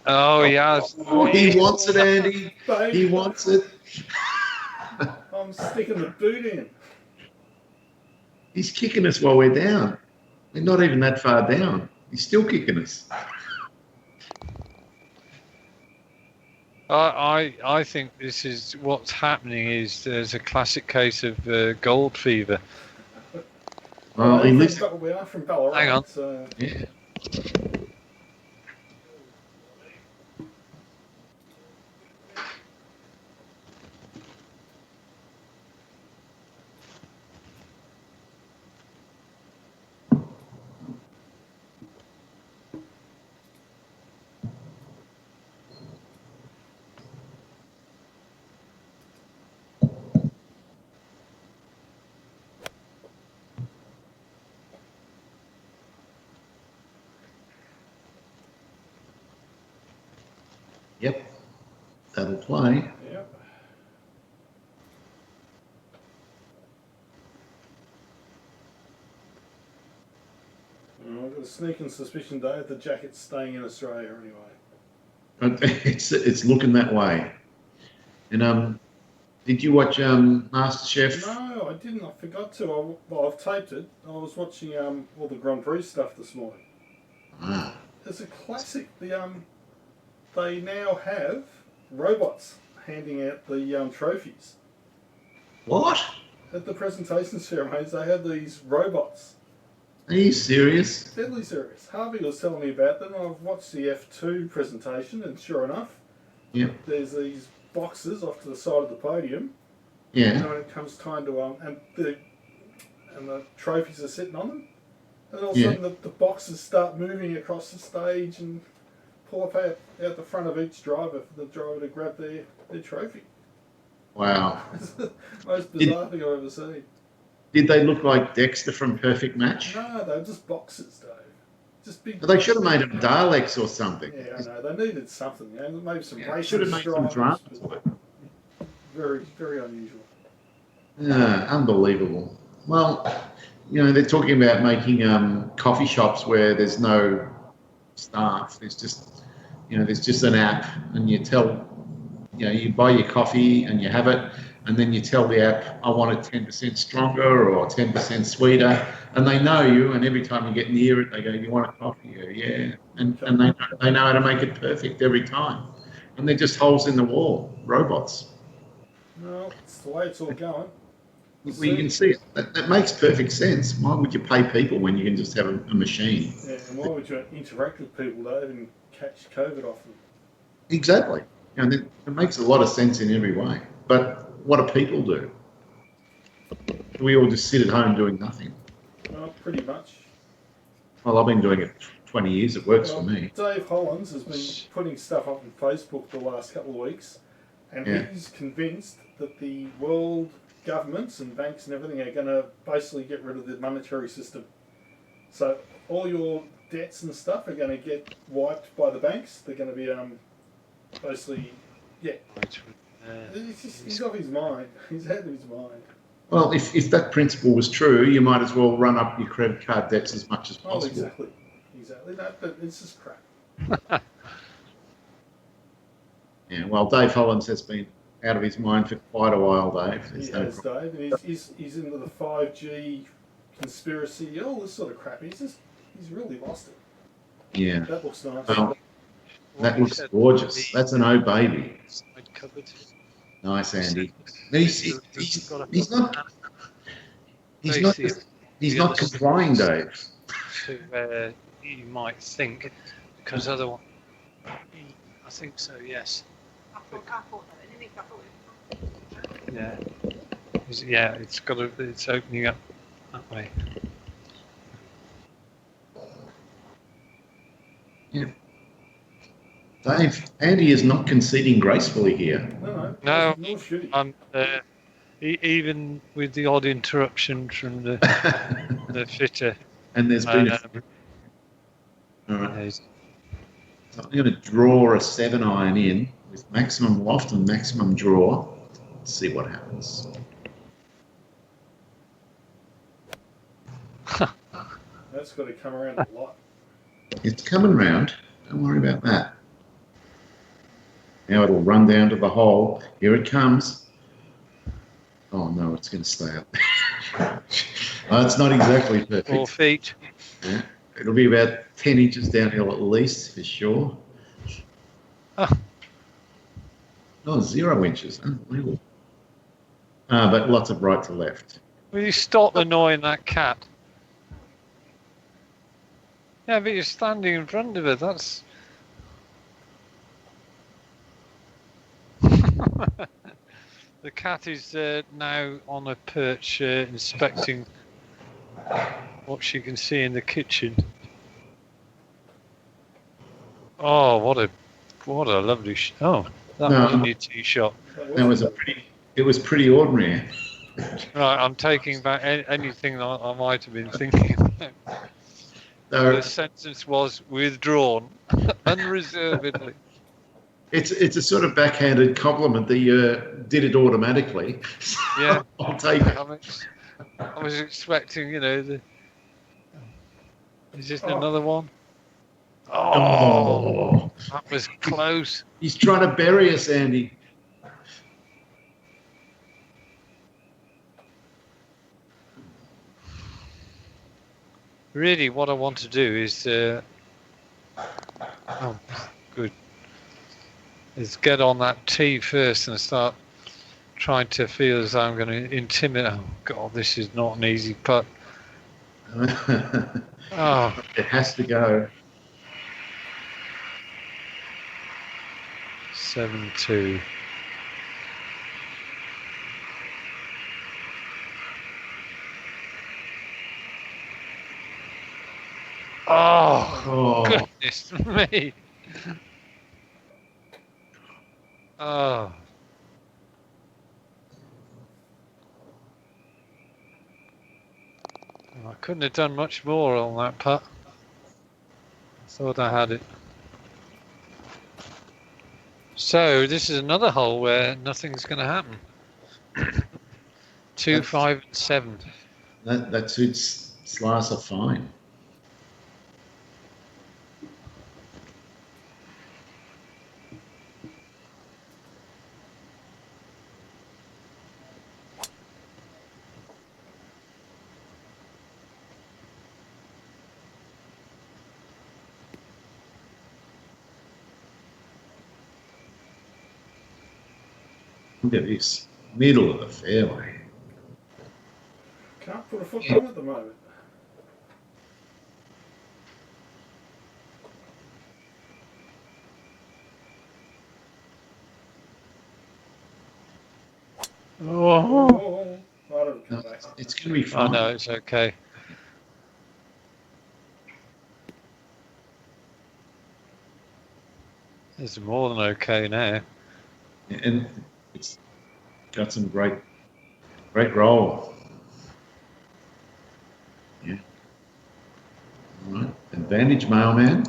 Oh, he has. Oh, he wants it, Andy. He wants it. I'm sticking the boot in. He's kicking us while we're down. We're not even that far down. He's still kicking us. I think this is what's happening. Is there's a classic case of gold fever. Well, We are from Ballarat. Hang on. So. Yeah. Yep. That'll play. Yep. I've got a sneaking suspicion, Dave, the jacket's staying in Australia anyway. It's looking that way. And Did you watch MasterChef? No, I didn't. I forgot to. I've taped it. I was watching all the Grand Prix stuff this morning. Ah, It's a classic. They now have robots handing out the trophies what? at the presentation ceremonies. They had these robots. Are you serious? Deadly serious. Harvey was telling me about them. I've watched the F2 presentation, and sure enough, Yep. there's these boxes off to the side of the podium. Yeah. And when it comes time to and the trophies are sitting on them, and all of a sudden the boxes start moving across the stage and pull up out the front of each driver for the driver to grab their trophy. Wow. It's the most bizarre thing I've ever seen. Did they look like Dexter from Perfect Match? No, they're just boxes, Dave. Just big. They should have made them Daleks or something. Yeah, I know. They needed something. You know, maybe some racing Should have made some stripes, drama. Very, very unusual. Unbelievable. Well, they're talking about making coffee shops where there's no staff. There's just an app, and you buy your coffee and you have it, and then you tell the app, I want it 10% stronger or 10% sweeter, and they know you, and every time you get near it, they go, you want a coffee? Yeah. And they know how to make it perfect every time. And they're just holes in the wall, robots. No, it's the way it's all going. Well, you can see it. That makes perfect sense. Why would you pay people when you can just have a machine? Yeah, and why would you interact with people, Dave, and catch COVID off them? Exactly. It makes a lot of sense in every way. But what do people do? We all just sit at home doing nothing. Well, pretty much. Well, I've been doing it 20 years. It works for me. Dave Hollins has been putting stuff up on Facebook the last couple of weeks, and he's convinced that the world governments and banks and everything are going to basically get rid of the monetary system. So all your debts and stuff are going to get wiped by the banks. They're going to be basically, he's off his mind. He's out of his mind. Well, if that principle was true, you might as well run up your credit card debts as much as possible. Exactly. No, but it's just crap. Yeah, well, Dave Hollins has been out of his mind for quite a while, Dave. He has, Dave, and he's into the 5G conspiracy, all this sort of crap. He's really lost it. Yeah. That looks nice. Well, that looks gorgeous. That's an O baby. Nice, Andy. He's not complying, Dave. To where you might think, because otherwise, I think so. Yes. Yeah. It's opening up that way. Yeah. Dave, Andy is not conceding gracefully here. No. I'm even with the odd interruption from the the fitter. And there's been all right. So I'm going to draw a 7-iron in with maximum loft and maximum draw. Let's see what happens. That's got to come around a lot. It's coming round. Don't worry about that. Now it'll run down to the hole. Here it comes. Oh no, it's going to stay up. Oh, it's not exactly perfect. 4 feet. Yeah. It'll be about 10 inches downhill at least, for sure. Oh, 0 inches. Unbelievable. But lots of right to left. Will you stop annoying that cat? Yeah, but you're standing in front of it. That's... The cat is now on a perch inspecting what she can see in the kitchen. Oh, what a lovely that was a new tea shop. It was pretty ordinary. Right, I'm taking back anything that I might have been thinking about. The sentence was withdrawn unreservedly. It's a sort of backhanded compliment that you did it automatically. Yeah, I'll take it. I was expecting, is this another one? Oh, that was close. He's trying to bury us, Andy. really what I want to do is, oh, good, is get on that tee first and start trying to feel as though I'm going to intimidate. Oh God, this is not an easy putt. Oh, It has to go. 7-2. Oh, Oh, goodness me. Oh. I couldn't have done much more on that putt. I thought I had it. So this is another hole where nothing's going to happen. 2, 5, and 7. that suits Slicer fine. Look at this, middle of the fairway. Can't put a foot down at the moment. Oh, I don't come No, back. it's going to be oh fine. no, it's okay. It's more than okay now. And it's got some great roll. Yeah. All right. Advantage, mailman.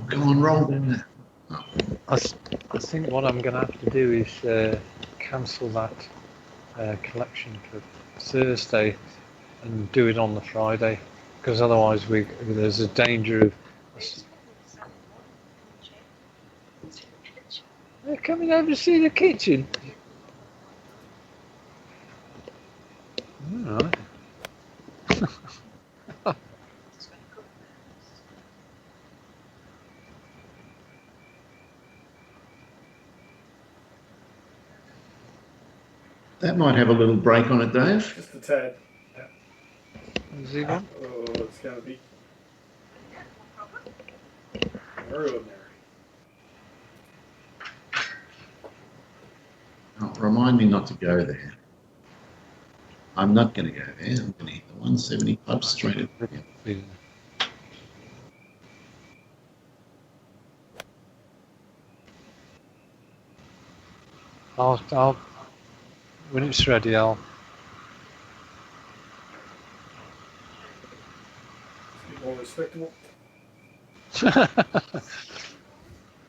Go on, roll down there. Oh, I think what I'm going to have to do is cancel that collection for Thursday and do it on the Friday, because otherwise there's a danger of. They're coming over to see the kitchen. All right. that might have a little break on it, Dave. Just a tad. Has he gone? Oh, it's going to be very ordinary. Oh, remind me not to go there. I'm not going to go there. I'm going to hit the 170 club straight at Yeah. I'll when it's ready, I'll. It's a bit more respectable.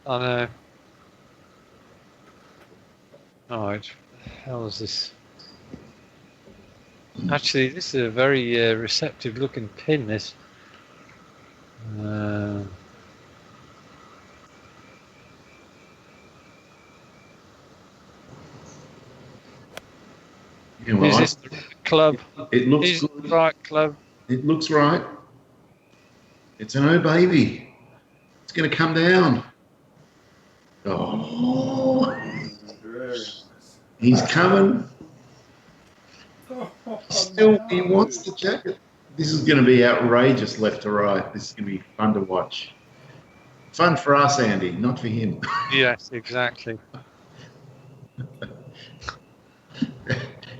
I know. Alright, how is this? Actually, this is a very receptive looking pin, this. Yeah, well, Is this the right club? it looks Is good. it the right club? It looks right. It's an oh baby. It's going to come down. Oh, Very nice. he's coming. Oh, Still, no. he wants the jacket. This is going to be outrageous left to right. This is going to be fun to watch. Fun for us, Andy, not for him. Yes, exactly.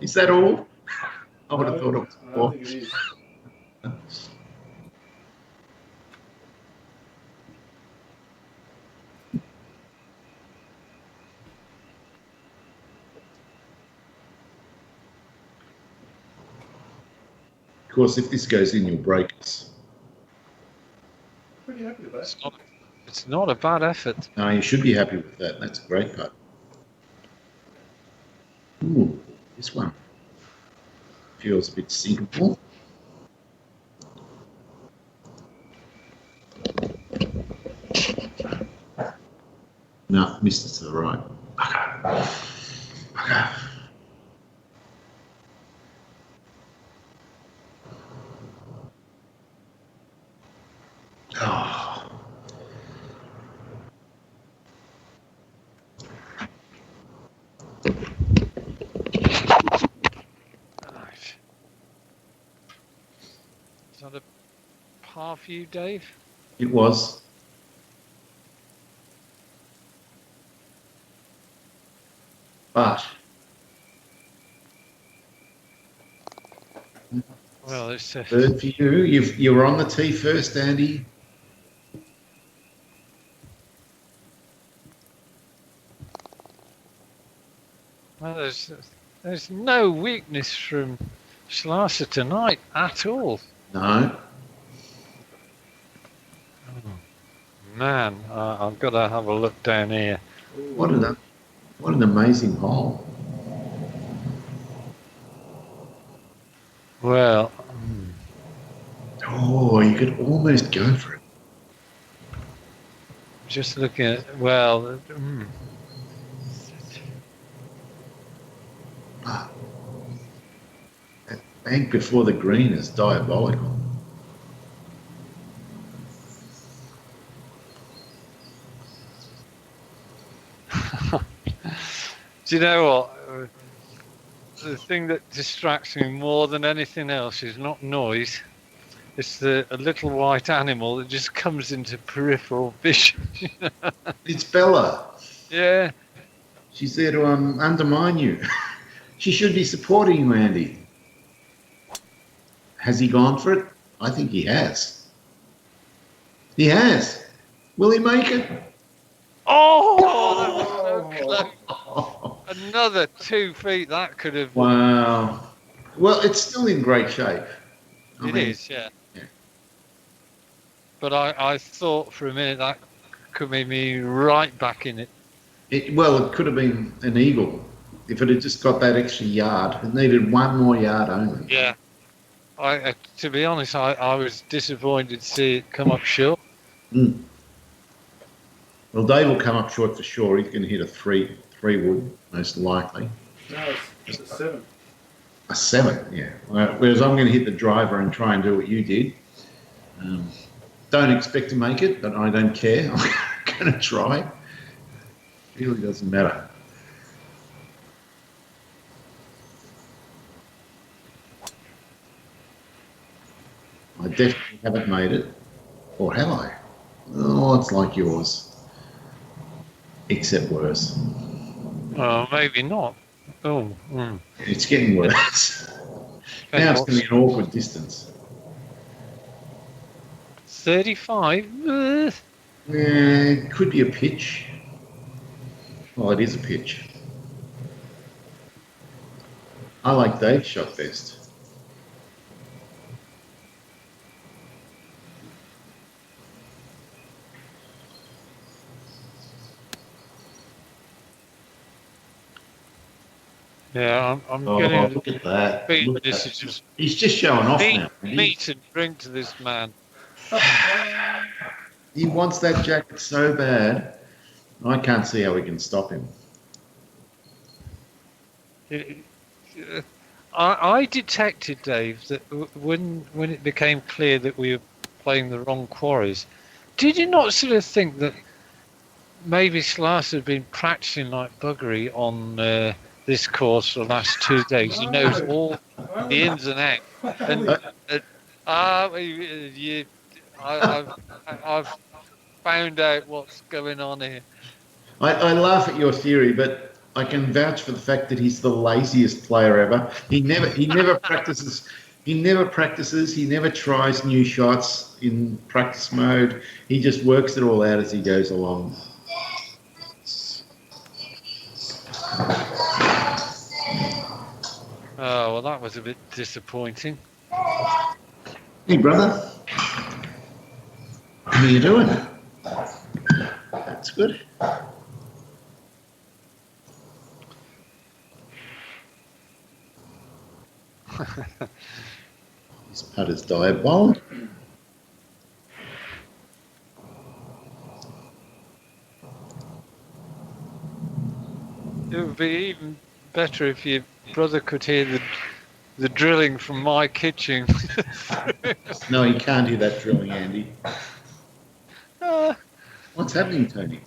Is that all? I would have No, thought it was I don't more. think it is. Of course, if this goes in, you'll break us. Pretty happy with that. It's not a bad effort. No, you should be happy with that. That's a great putt. Ooh, this one feels a bit sinkable. No, missed it to the right. Okay. Okay. Oh. Right. Is that a par for you, Dave? It was. But Well, it's third for you. You're on the tee first, Andy. well, there's no weakness from Schlasser tonight at all. No. Man, I've got to have a look down here. What an amazing hole. Well, Oh, you could almost go for it. just looking at, well, Ah, that bank before the green is diabolical. do you know what? The thing that distracts me more than anything else is not noise. It's a little white animal that just comes into peripheral vision. It's Bella. Yeah. She's there to undermine you. She should be supporting you, Andy. Has he gone for it? I think he has. He has. Will he make it? Oh, that was so close. Oh, Another 2 feet. That could have. wow. Well, it's still in great shape. It is, yeah. But I thought for a minute that could make me right back in it. Well, it could have been an eagle if it had just got that extra yard. It needed one more yard only. Yeah. To be honest, I was disappointed to see it come up short. Mm. Well, Dave will come up short for sure. He's going to hit a three wood, most likely. No, it's a 7. A 7, yeah. Whereas I'm going to hit the driver and try and do what you did. Don't expect to make it, but I don't care. I'm going to try. It really doesn't matter. I definitely haven't made it. Or have I? Oh, it's like yours. Except worse. Oh, maybe not. Oh, It's getting worse. Now it's going to be an awkward distance. 35. It could be a pitch. Well, it is a pitch. I like Dave's shot best. Yeah, I'm Oh, getting. look at that. Look at This that. is just He's just showing off now. meat and drink to this man. He wants that jacket so bad. I can't see how we can stop him. I detected, Dave, that when it became clear that we were playing the wrong quarries, did you not sort of think that maybe Slas had been practicing like buggery on this course for the last 2 days? He knows all the ins and outs. And I've found out what's going on here. I laugh at your theory, but I can vouch for the fact that he's the laziest player ever. He never practices. He never practices. He never tries new shots in practice mode. He just works it all out as he goes along. Oh, well, that was a bit disappointing. Hey, brother. How are you doing? That's good. His putter's diabolical. would be even better if your brother could hear the drilling from my kitchen. No, you can't hear that drilling, Andy. Ah, What's happening, Tony?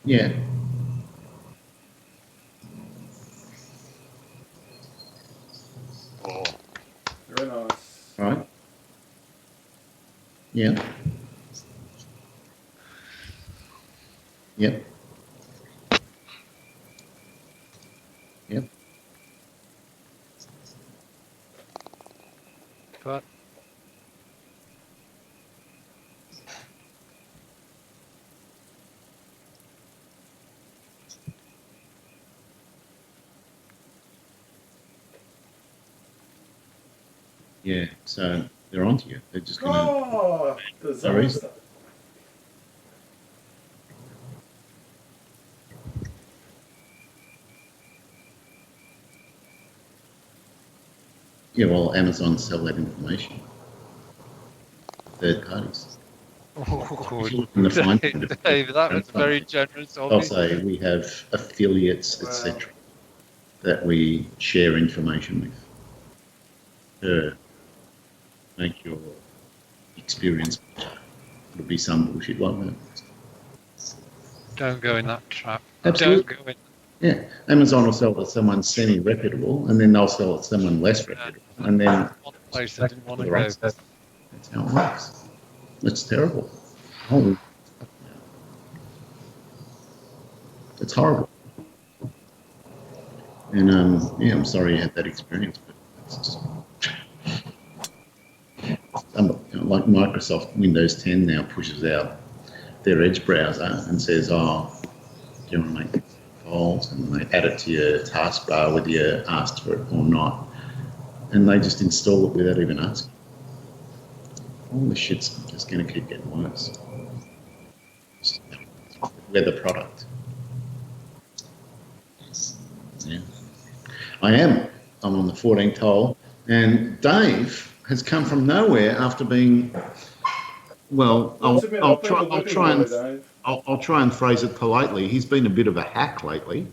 Yeah. oh, Very nice. All right. Yeah. Yep. Yep. but Yeah. So they're onto you. They're just going to. Oh, disaster. Yeah. Well, Amazon sell that information. Third parties. If you look in the fine print of Dave, that was it, very generous of they'll you. say we have affiliates, Wow. etc., that we share information with to make your experience better. It'll be some bullshit like that. Don't go in that trap. Absolutely. Don't go in. Yeah. Amazon will sell it to someone semi-reputable, and then they'll sell it to someone less reputable, and then One place I didn't want to the go. rest. That's how it works. It's terrible. Oh, it's horrible. And yeah, I'm sorry you had that experience, but it's just like Microsoft Windows 10 now pushes out their Edge browser and says, "Oh, do you want to make files?" And they add it to your taskbar whether you asked for it or not, and they just install it without even asking. All the shit's just going to keep getting worse. We're the product. Yeah. I am. I'm on the 14th hole, and Dave has come from nowhere after being. Well, I'll admit, I've been the whipping boy, Dave. I'll try and phrase it politely. He's been a bit of a hack lately,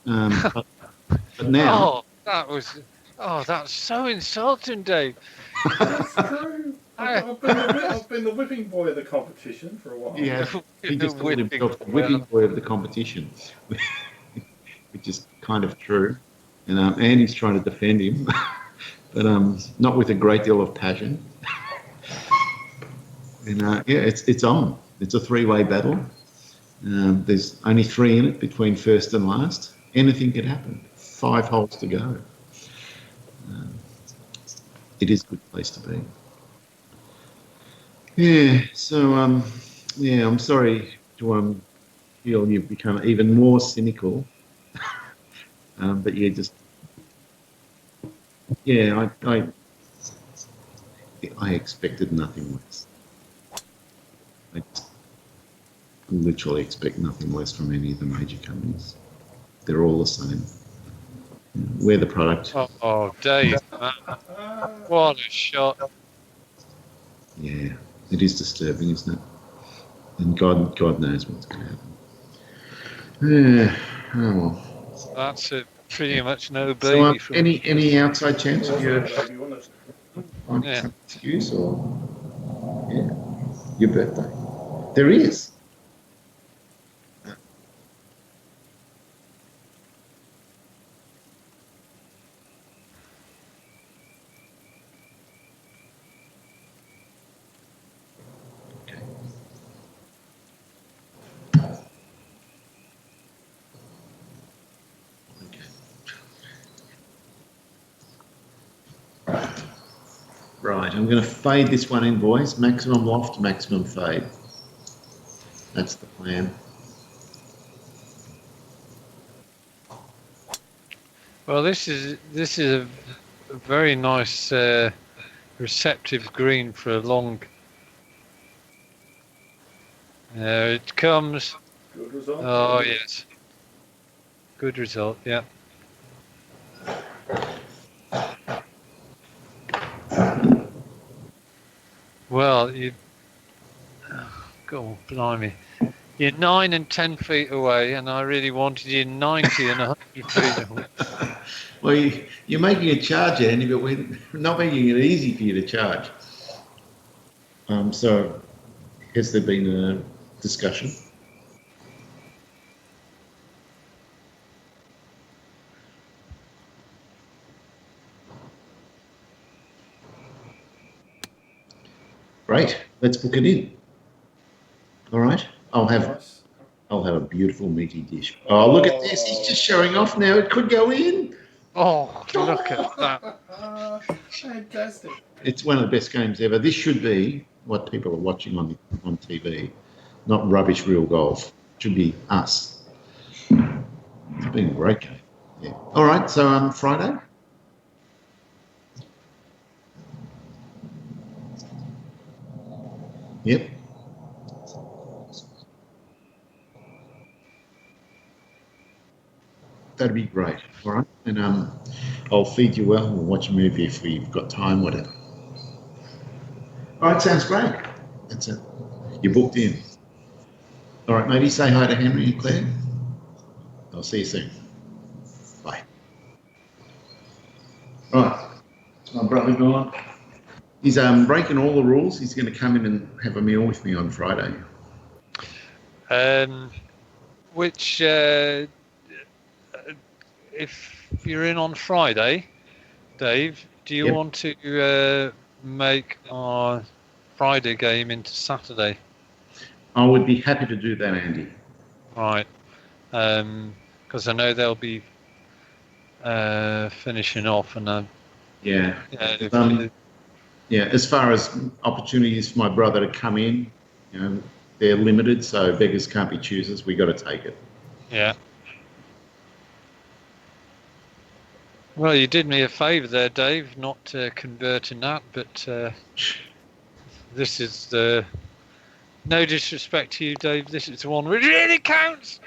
but now. That's so insulting, Dave. That's true. I've been the whipping boy of the competition for a while. Yeah, he just called himself the whipping boy of the competition, which is kind of true. And Andy's trying to defend him, but not with a great deal of passion. And yeah, it's on. It's a three-way battle. There's only 3 in it between first and last. Anything could happen. 5 holes to go. It is a good place to be. Yeah. So yeah, I'm sorry to feel you've become even more cynical. But yeah, just yeah, I expected nothing less. I just literally expect nothing less from any of the major companies. They're all the same. We're the product. Oh, Dave, man. What a shot. Yeah, it is disturbing, isn't it? And God knows what's going to happen. Yeah. Oh well. That's a pretty much no So baby from any outside chance of Wasn't your a baby, wasn't it? Yeah. some excuse or yeah, your birthday? There is. Okay. Right, I'm going to fade this one in, boys. Maximum loft, maximum fade. That's the plan. Well, this is a very nice receptive green for a long. There it comes. Good result. Oh yes, good result. Yeah. Well, you. God, blimey. You're 9 and 10 feet away, and I really wanted you 90 and 100 feet away. Well, you're making a charge, Andy, but we're not making it easy for you to charge. So, has there been a discussion? Great. Let's book it in. All right. Nice. I'll have a beautiful meaty dish. Oh, look at this. He's just showing off now. It could go in. Oh, look at that. Fantastic. It's one of the best games ever. This should be what people are watching on TV, not rubbish real golf. It should be us. It's been a great game. Yeah. All right. So Friday. Yep. That'd be great. All right. And I'll feed you well. We'll watch a movie if we've got time, whatever. All right. Sounds great. That's it. You're booked in. All right, matey. Say hi to Henry and Claire. I'll see you soon. Bye. Right. It's my brother gone. He's breaking all the rules. He's going to come in and have a meal with me on Friday. Which, if you're in on Friday, Dave, do you want to make our Friday game into Saturday? I would be happy to do that, Andy. Right. Because I know they'll be finishing off, and yeah. Yeah, as far as opportunities for my brother to come in, they're limited, so beggars can't be choosers. We got to take it. Yeah. Well, you did me a favour there, Dave, not converting that, but this is the. No disrespect to you, Dave. This is the one which really counts.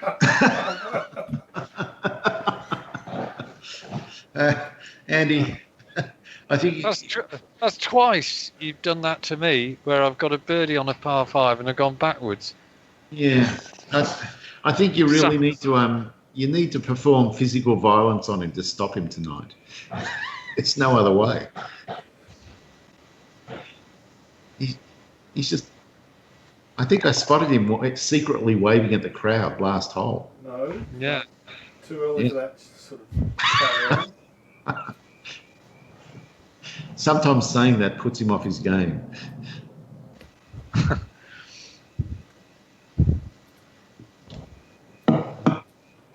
Andy, I think that's twice you've done that to me, where I've got a birdie on a par 5 and I've gone backwards. Yeah, I think you really need to you need to perform physical violence on him to stop him tonight. It's no other way. He's just. I think I spotted him secretly waving at the crowd last hole. No. Yeah. Too early for that sort of carry on. Sometimes saying that puts him off his game.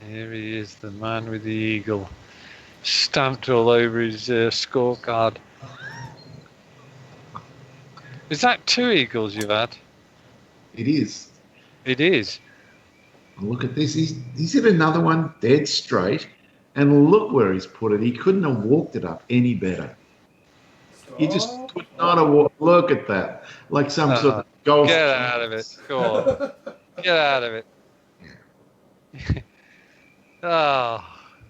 Here he is, the man with the eagle, stamped all over his scorecard. Is that 2 eagles you've had? It is. It is. Look at this. He's hit another one dead straight, and look where he's put it. He couldn't have walked it up any better. Stop. He just could not have walked. Look at that. Like some sort of golf. Get out of it. Go on. Get out of it. Oh,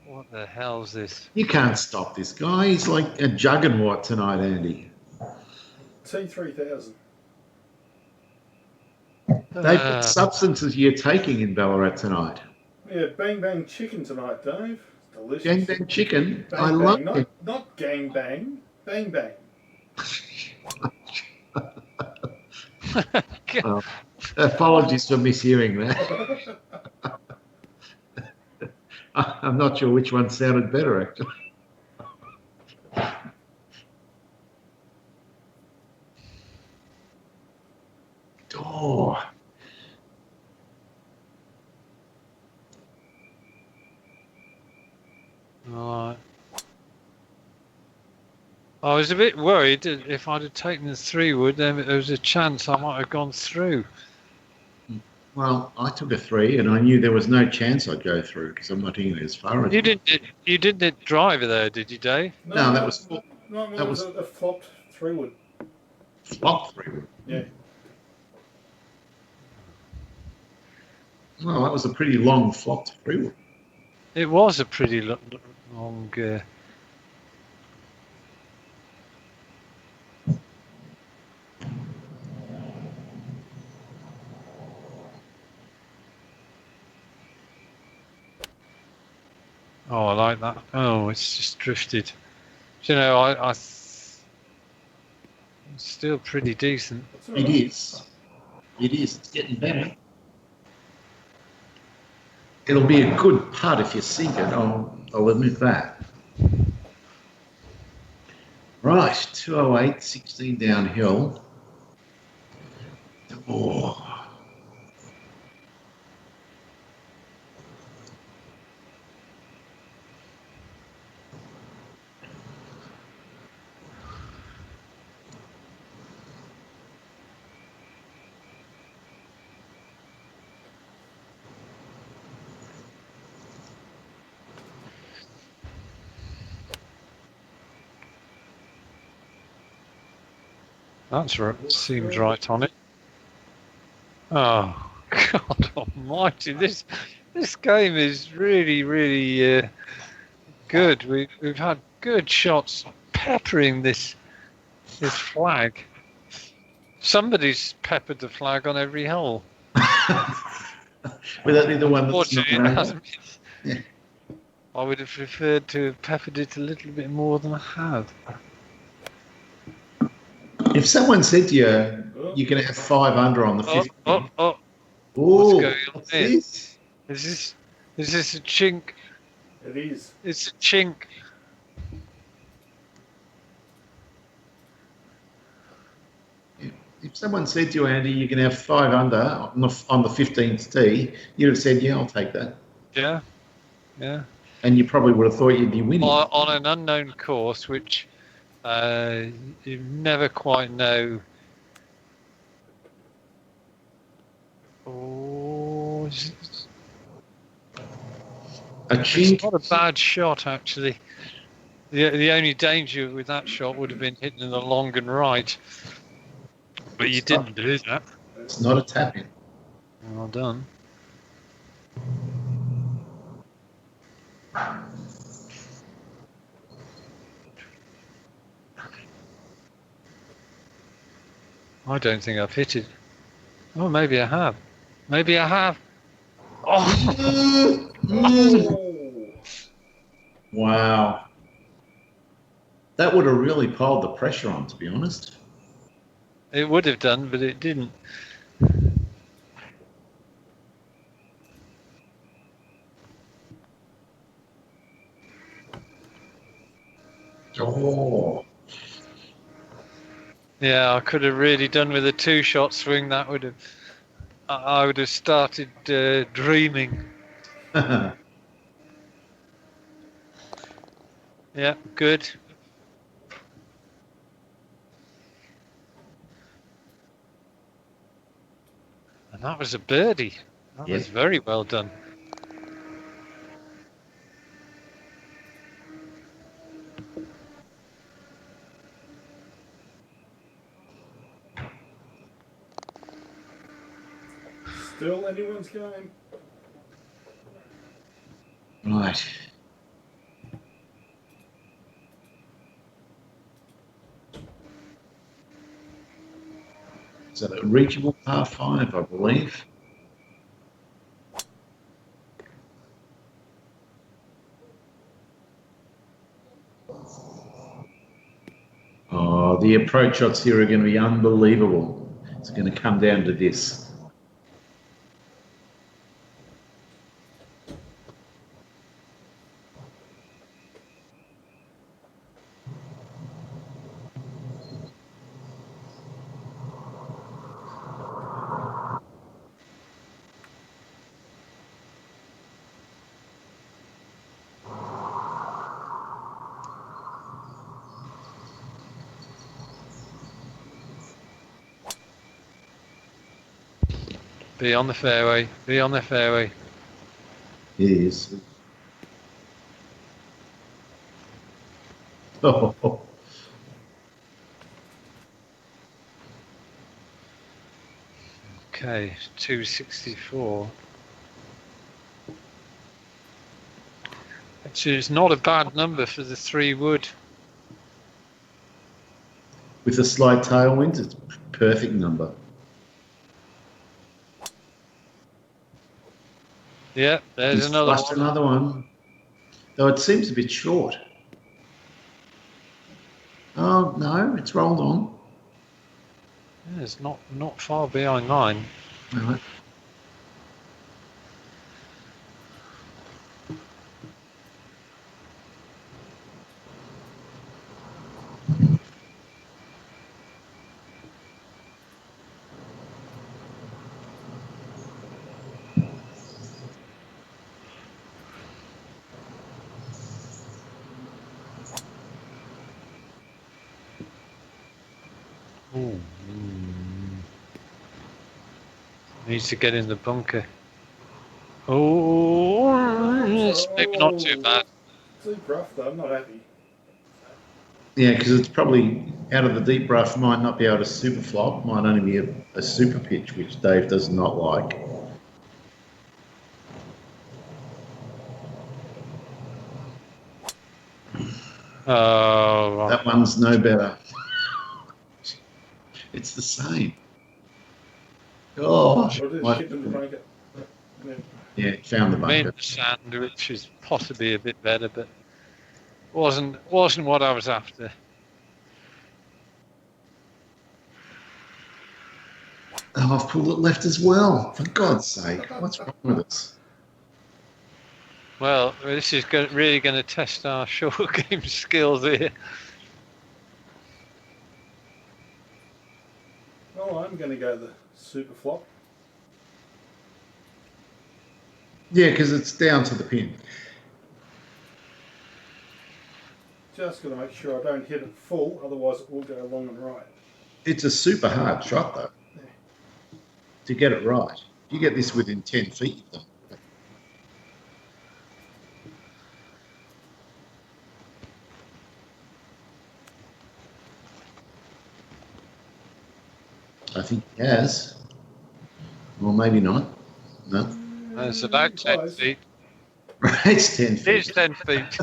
what the hell's this? You can't stop this guy. He's like a juggernaut tonight, Andy. T3000. Dave, what substances you're taking in Ballarat tonight? Yeah, bang bang chicken tonight, Dave. Delicious. Gang bang chicken. Bang, I bang. love it. Not gang bang. Bang bang. Apologies for mishearing that. I'm not sure which one sounded better, actually. Oh. Right. I was a bit worried that if I'd have taken the 3 wood, then there was a chance I might have gone through. Well, I took a 3, and I knew there was no chance I'd go through because I'm not in as far as you didn't. You didn't hit driver there, did you, Dave? No, that was that was a flopped 3 wood. Flopped 3 wood. Yeah. Well, that was a pretty long flopped 3 wood. It was a pretty long. Oh, I like that. Oh, it's just drifted. Do you know, it's still pretty decent. That's all It right. is. It is. It's getting better. It'll be a good putt if you sink it. I'll admit that. Right, 208, 16 downhill. Oh, Seems right on it. Oh, God Almighty! This game is really, really good. We've had good shots peppering this flag. Somebody's peppered the flag on every hole. will that be the one that's not Unfortunately, it over? hasn't been. I would have preferred to have peppered it a little bit more than I have. If someone said to you, Oh, you're going to have 5 under on the Oh, 15th, what's what's going on what's here? this? Is this a chink? it is. It's a chink. If someone said to you, Andy, you can have 5 under on the 15th tee, you'd have said, yeah, I'll take that. Yeah, yeah. And you probably would have thought you'd be winning. On an unknown course, which you never quite know. Oh, A it's chink. not a bad shot, actually. The only danger with that shot would have been hitting the long and right. But you didn't do that. It's not a tap in. Well done. I don't think I've hit it. Oh, maybe I have. Maybe I have. Oh, Oh, Wow. That would have really piled the pressure on, to be honest. it would have done, but it didn't. Oh. Yeah, I could have really done with a 2-shot swing. That would have. I would have started dreaming. Yeah, good. And that was a birdie. That was very well done. still anyone's game. Right. So a reachable par 5, I believe. Oh, the approach shots here are going to be unbelievable. It's going to come down to this. Be on the fairway. Be on the fairway. It is. Oh, Okay, 264. Actually, it's not a bad number for the 3 wood. with a slight tailwind, it's a perfect number. Yeah, there's He's another flushed one. another one. though it seems a bit short. Oh, no, it's rolled on. Yeah, it's not far behind mine. All right. Ooh. Needs to get in the bunker. Oh, it's maybe not too bad. Deep rough though, I'm not happy. Yeah, because it's probably out of the deep rough, might not be able to super flop, might only be a super pitch, which Dave does not like. Oh, That one's no better. It's the same. Oh, What is what? chip in the bunker? Yeah, found the I mean, bunker. the sand, which is possibly a bit better, but wasn't what I was after. Oh, I've pulled it left as well. For God's sake, what's wrong with us? Well, this is really going to test our short game skills here. Well, I'm going to go the super flop. Yeah, because it's down to the pin. Just got to make sure I don't hit it full, otherwise it will go long and right. It's a super hard shot, though, to get it right. If you get this within 10 feet, you've done it. I think he has. Well, maybe not. No. It's about 10 Close. feet. Right, it's 10 It feet. is 10 feet.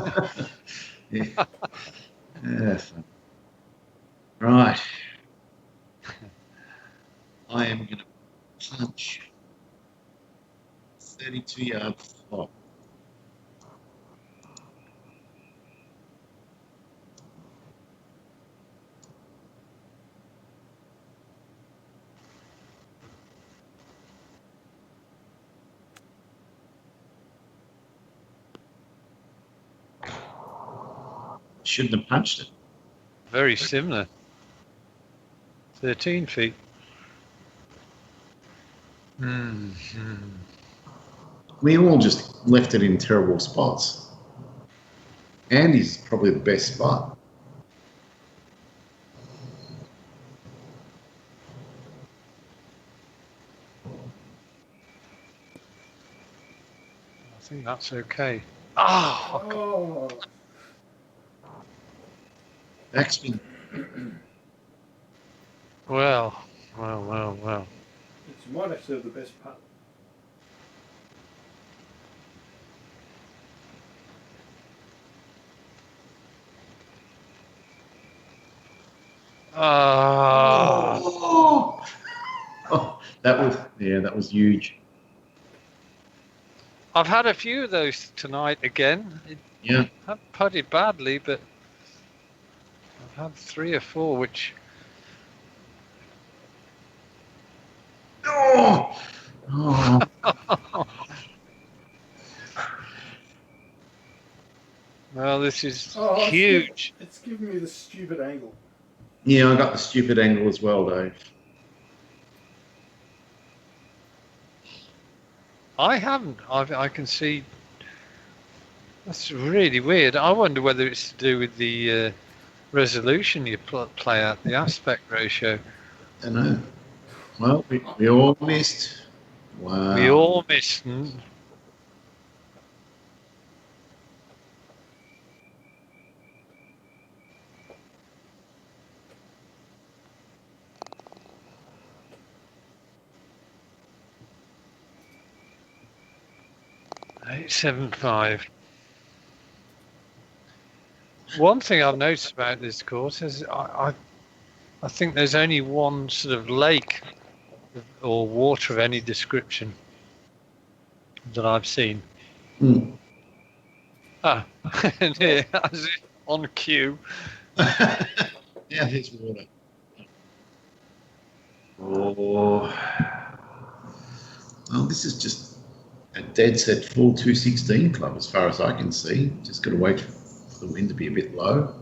Yeah. Yeah, fun. Right. I am going to punch 32-yard flop. Shouldn't have punched it. Very similar. 13 feet. We all just left it in terrible spots. Andy's probably the best spot. I think that's okay. Oh, Oh, Backspin. well. you might actually have the best putt. Oh. Oh, that was huge. I've had a few of those tonight again. Yeah. I've putted badly, but I've had 3 or 4 which. Oh. Oh. Well, this is Oh, huge. It's giving me the stupid angle. Yeah, I got the stupid angle as well, Dave. I haven't. I can see. That's really weird. I wonder whether it's to do with the resolution you play at, the aspect ratio. I know. Well, we all missed. Wow. We all missed. 875. One thing I've noticed about this course is I think there's only one sort of lake or water of any description that I've seen. Hmm. Ah, yeah, as if on cue. Yeah, there's water. Oh, well, this is just a dead set full 216 club as far as I can see. Just got to wait for the wind to be a bit low.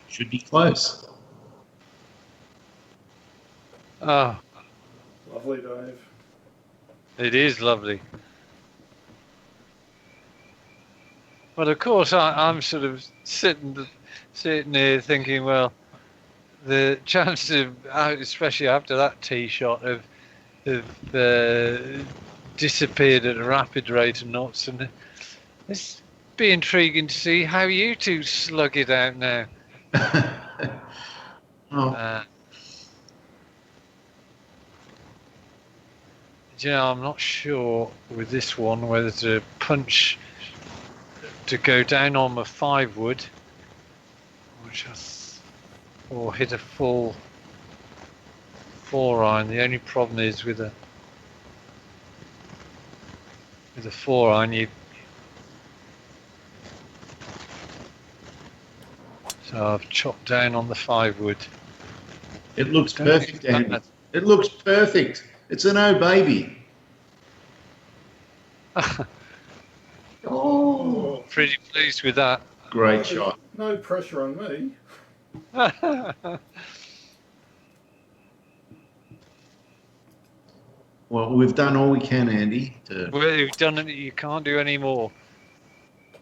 Should be close. Oh, Lovely, Dave. it is lovely. But of course, I'm sort of sitting here thinking, well, the chances of, especially after that tee shot, have disappeared at a rapid rate of knots, and it's be intriguing to see how you two slug it out now. Oh, I'm not sure with this one whether to punch to go down on the 5 wood, or hit a full 4-iron. The only problem is with a 4-iron, so I've chopped down on the 5 wood. it looks perfect, Andy. It looks perfect. It's an O baby. Oh, Pretty pleased with that. great shot. No pressure on me. Well, we've done all we can, Andy. We've done it. You can't do any more.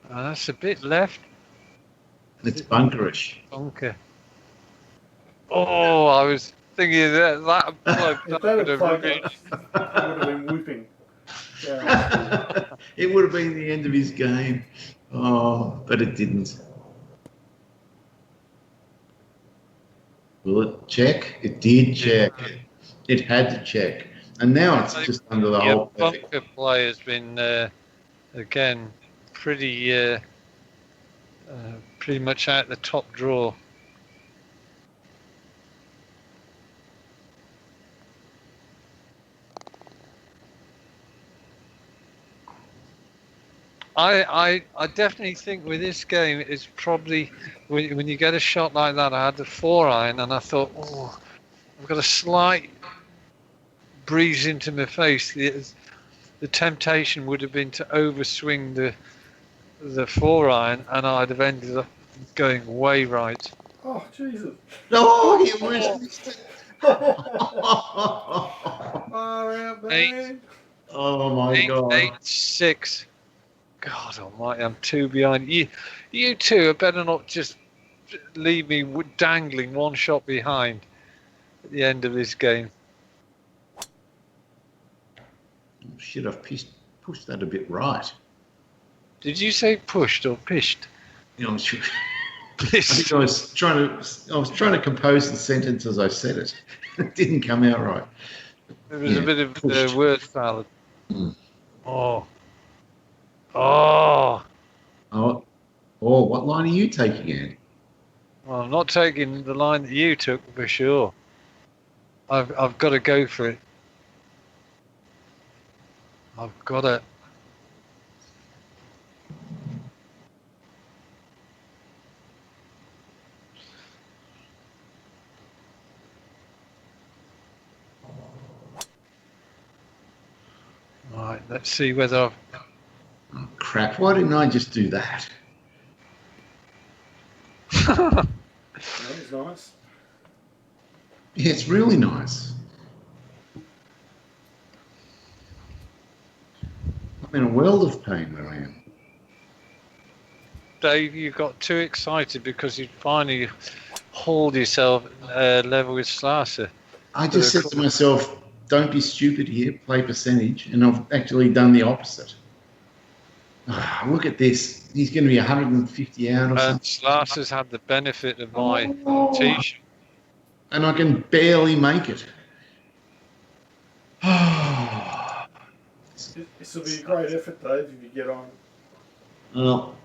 That's a bit left. It's bunkerish. Bunker. Oh, I was thinking that plug If that would had have plugged really- up, he would have been whipping. Yeah. It would have been the end of his game. Oh, but it didn't. Will it check? It did check. It had to check. And now it's just under the Your whole bunker play has been again pretty much out the top drawer. I definitely think with this game it's probably when you get a shot like that. I had the 4-iron and I thought, oh, I've got a slight breeze into my face. The temptation would have been to overswing the 4-iron, and I'd have ended up going way right. Oh, Jesus. Oh, he almost missed it. Far out, man. Oh my God. 8-6. God almighty, I'm 2 behind. You two had better not just leave me dangling 1 shot behind at the end of this game. Shit, I've pushed that a bit right. Did you say pushed or pished? You know, I think I was trying to compose the sentence as I said it. It didn't come out right. It was a bit of pushed. word salad. Mm. Oh. Oh, what line are you taking, Andy? Well, I'm not taking the line that you took for sure. I've got to go for it. I've got to. Right, let's see whether I've. Oh, crap, why didn't I just do that? That was nice. Yeah, it's really nice. I'm in a world of pain where I am. Dave, you got too excited because you finally hauled yourself level with Slasher. I just said to myself, don't be stupid here, play percentage, and I've actually done the opposite. Look at this. He's going to be 150 out or something. Slasher's had the benefit of my t-shirt. And I can barely make it. This will be a great effort, Dave, if you get on. Well,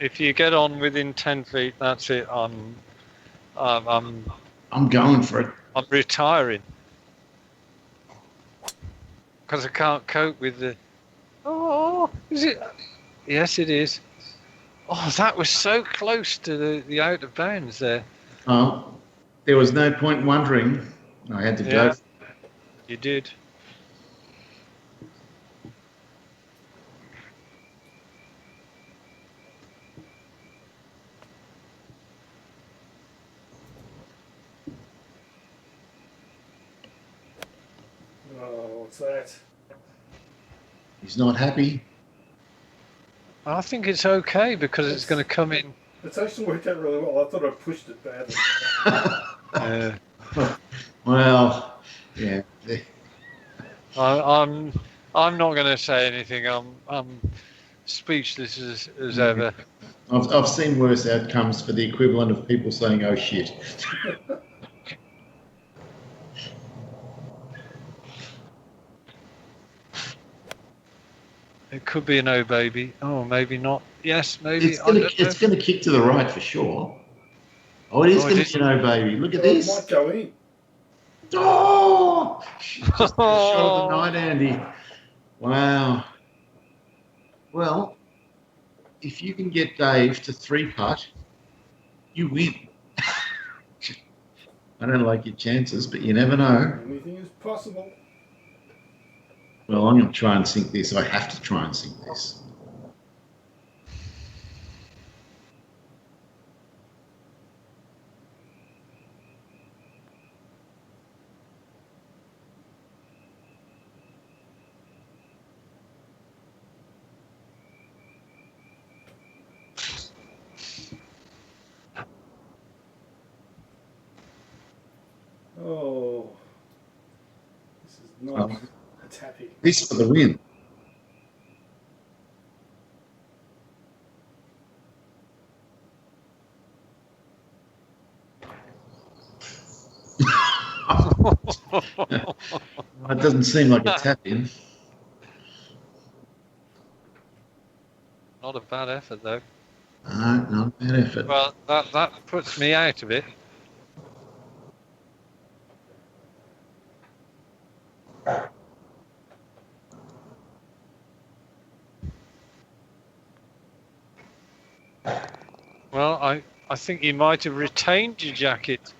If you get on within 10 feet, that's it. I'm I'm going for it. retiring. because I can't cope with the. Oh, is it? Yes, it is. Oh, that was so close to the out of bounds there. Oh, there was no point wondering. I had to go. Yeah, you did. Oh, what's that? He's not happy. I think it's okay because it's going to come in. It's actually worked out really well. I thought I pushed it badly. Well, yeah. I'm not going to say anything. I'm speechless as ever. I've seen worse outcomes for the equivalent of people saying, oh shit. It could be a no baby. Oh, maybe not. Yes, maybe. It's gonna kick to the right for sure. Oh, it is going to be no baby. Look at this. It might go in. Oh, just a shot of the night, Andy. Wow. Well, if you can get Dave to 3-putt, you win. I don't like your chances, but you never know. Anything is possible. Well, I'm going to try and sink this. I have to try and sink this. Oh, this is not a tappy. This for the win. It doesn't seem like a tap in. Not a bad effort though. No, not a bad effort. Well, that puts me out of it. Well, I think you might have retained your jacket.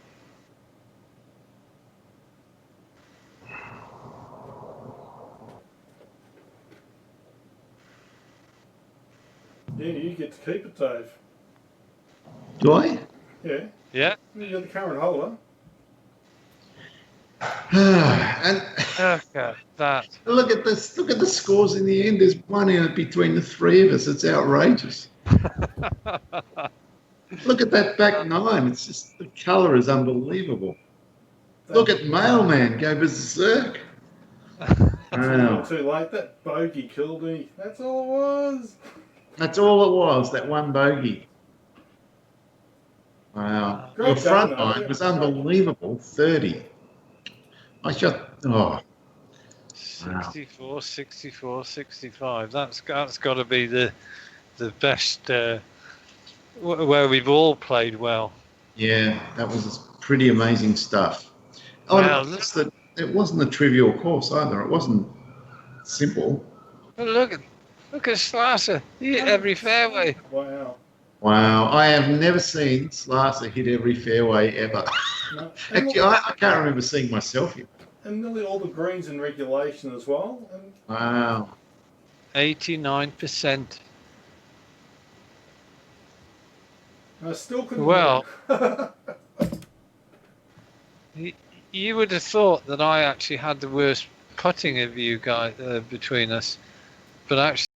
Yeah, you get to keep it, Dave. Do I? Yeah. Yeah. You're the current holder. And Okay. That. look at this. Look at the scores in the end. There's one in it between the three of us. It's outrageous. Look at that back nine. It's just the colour is unbelievable. Look at Mailman go berserk. Wow. Too late. That bogey killed me. That's all it was. That's all it was, that one bogey. Wow. Great Your front going, line was unbelievable, 30. I shot, oh. 64, 64, 65. That's got to be the best where we've all played well. Yeah, that was pretty amazing stuff. Oh, Wow, it wasn't a trivial course either. It wasn't simple. Look at Slasher. He hit every fairway. Wow. Wow, I have never seen Slasher hit every fairway ever. No. Actually, I can't remember seeing myself hit. And nearly all the greens in regulation as well. And Wow. 89%. I still couldn't. Well, you would have thought that I actually had the worst putting of you guys between us, but actually.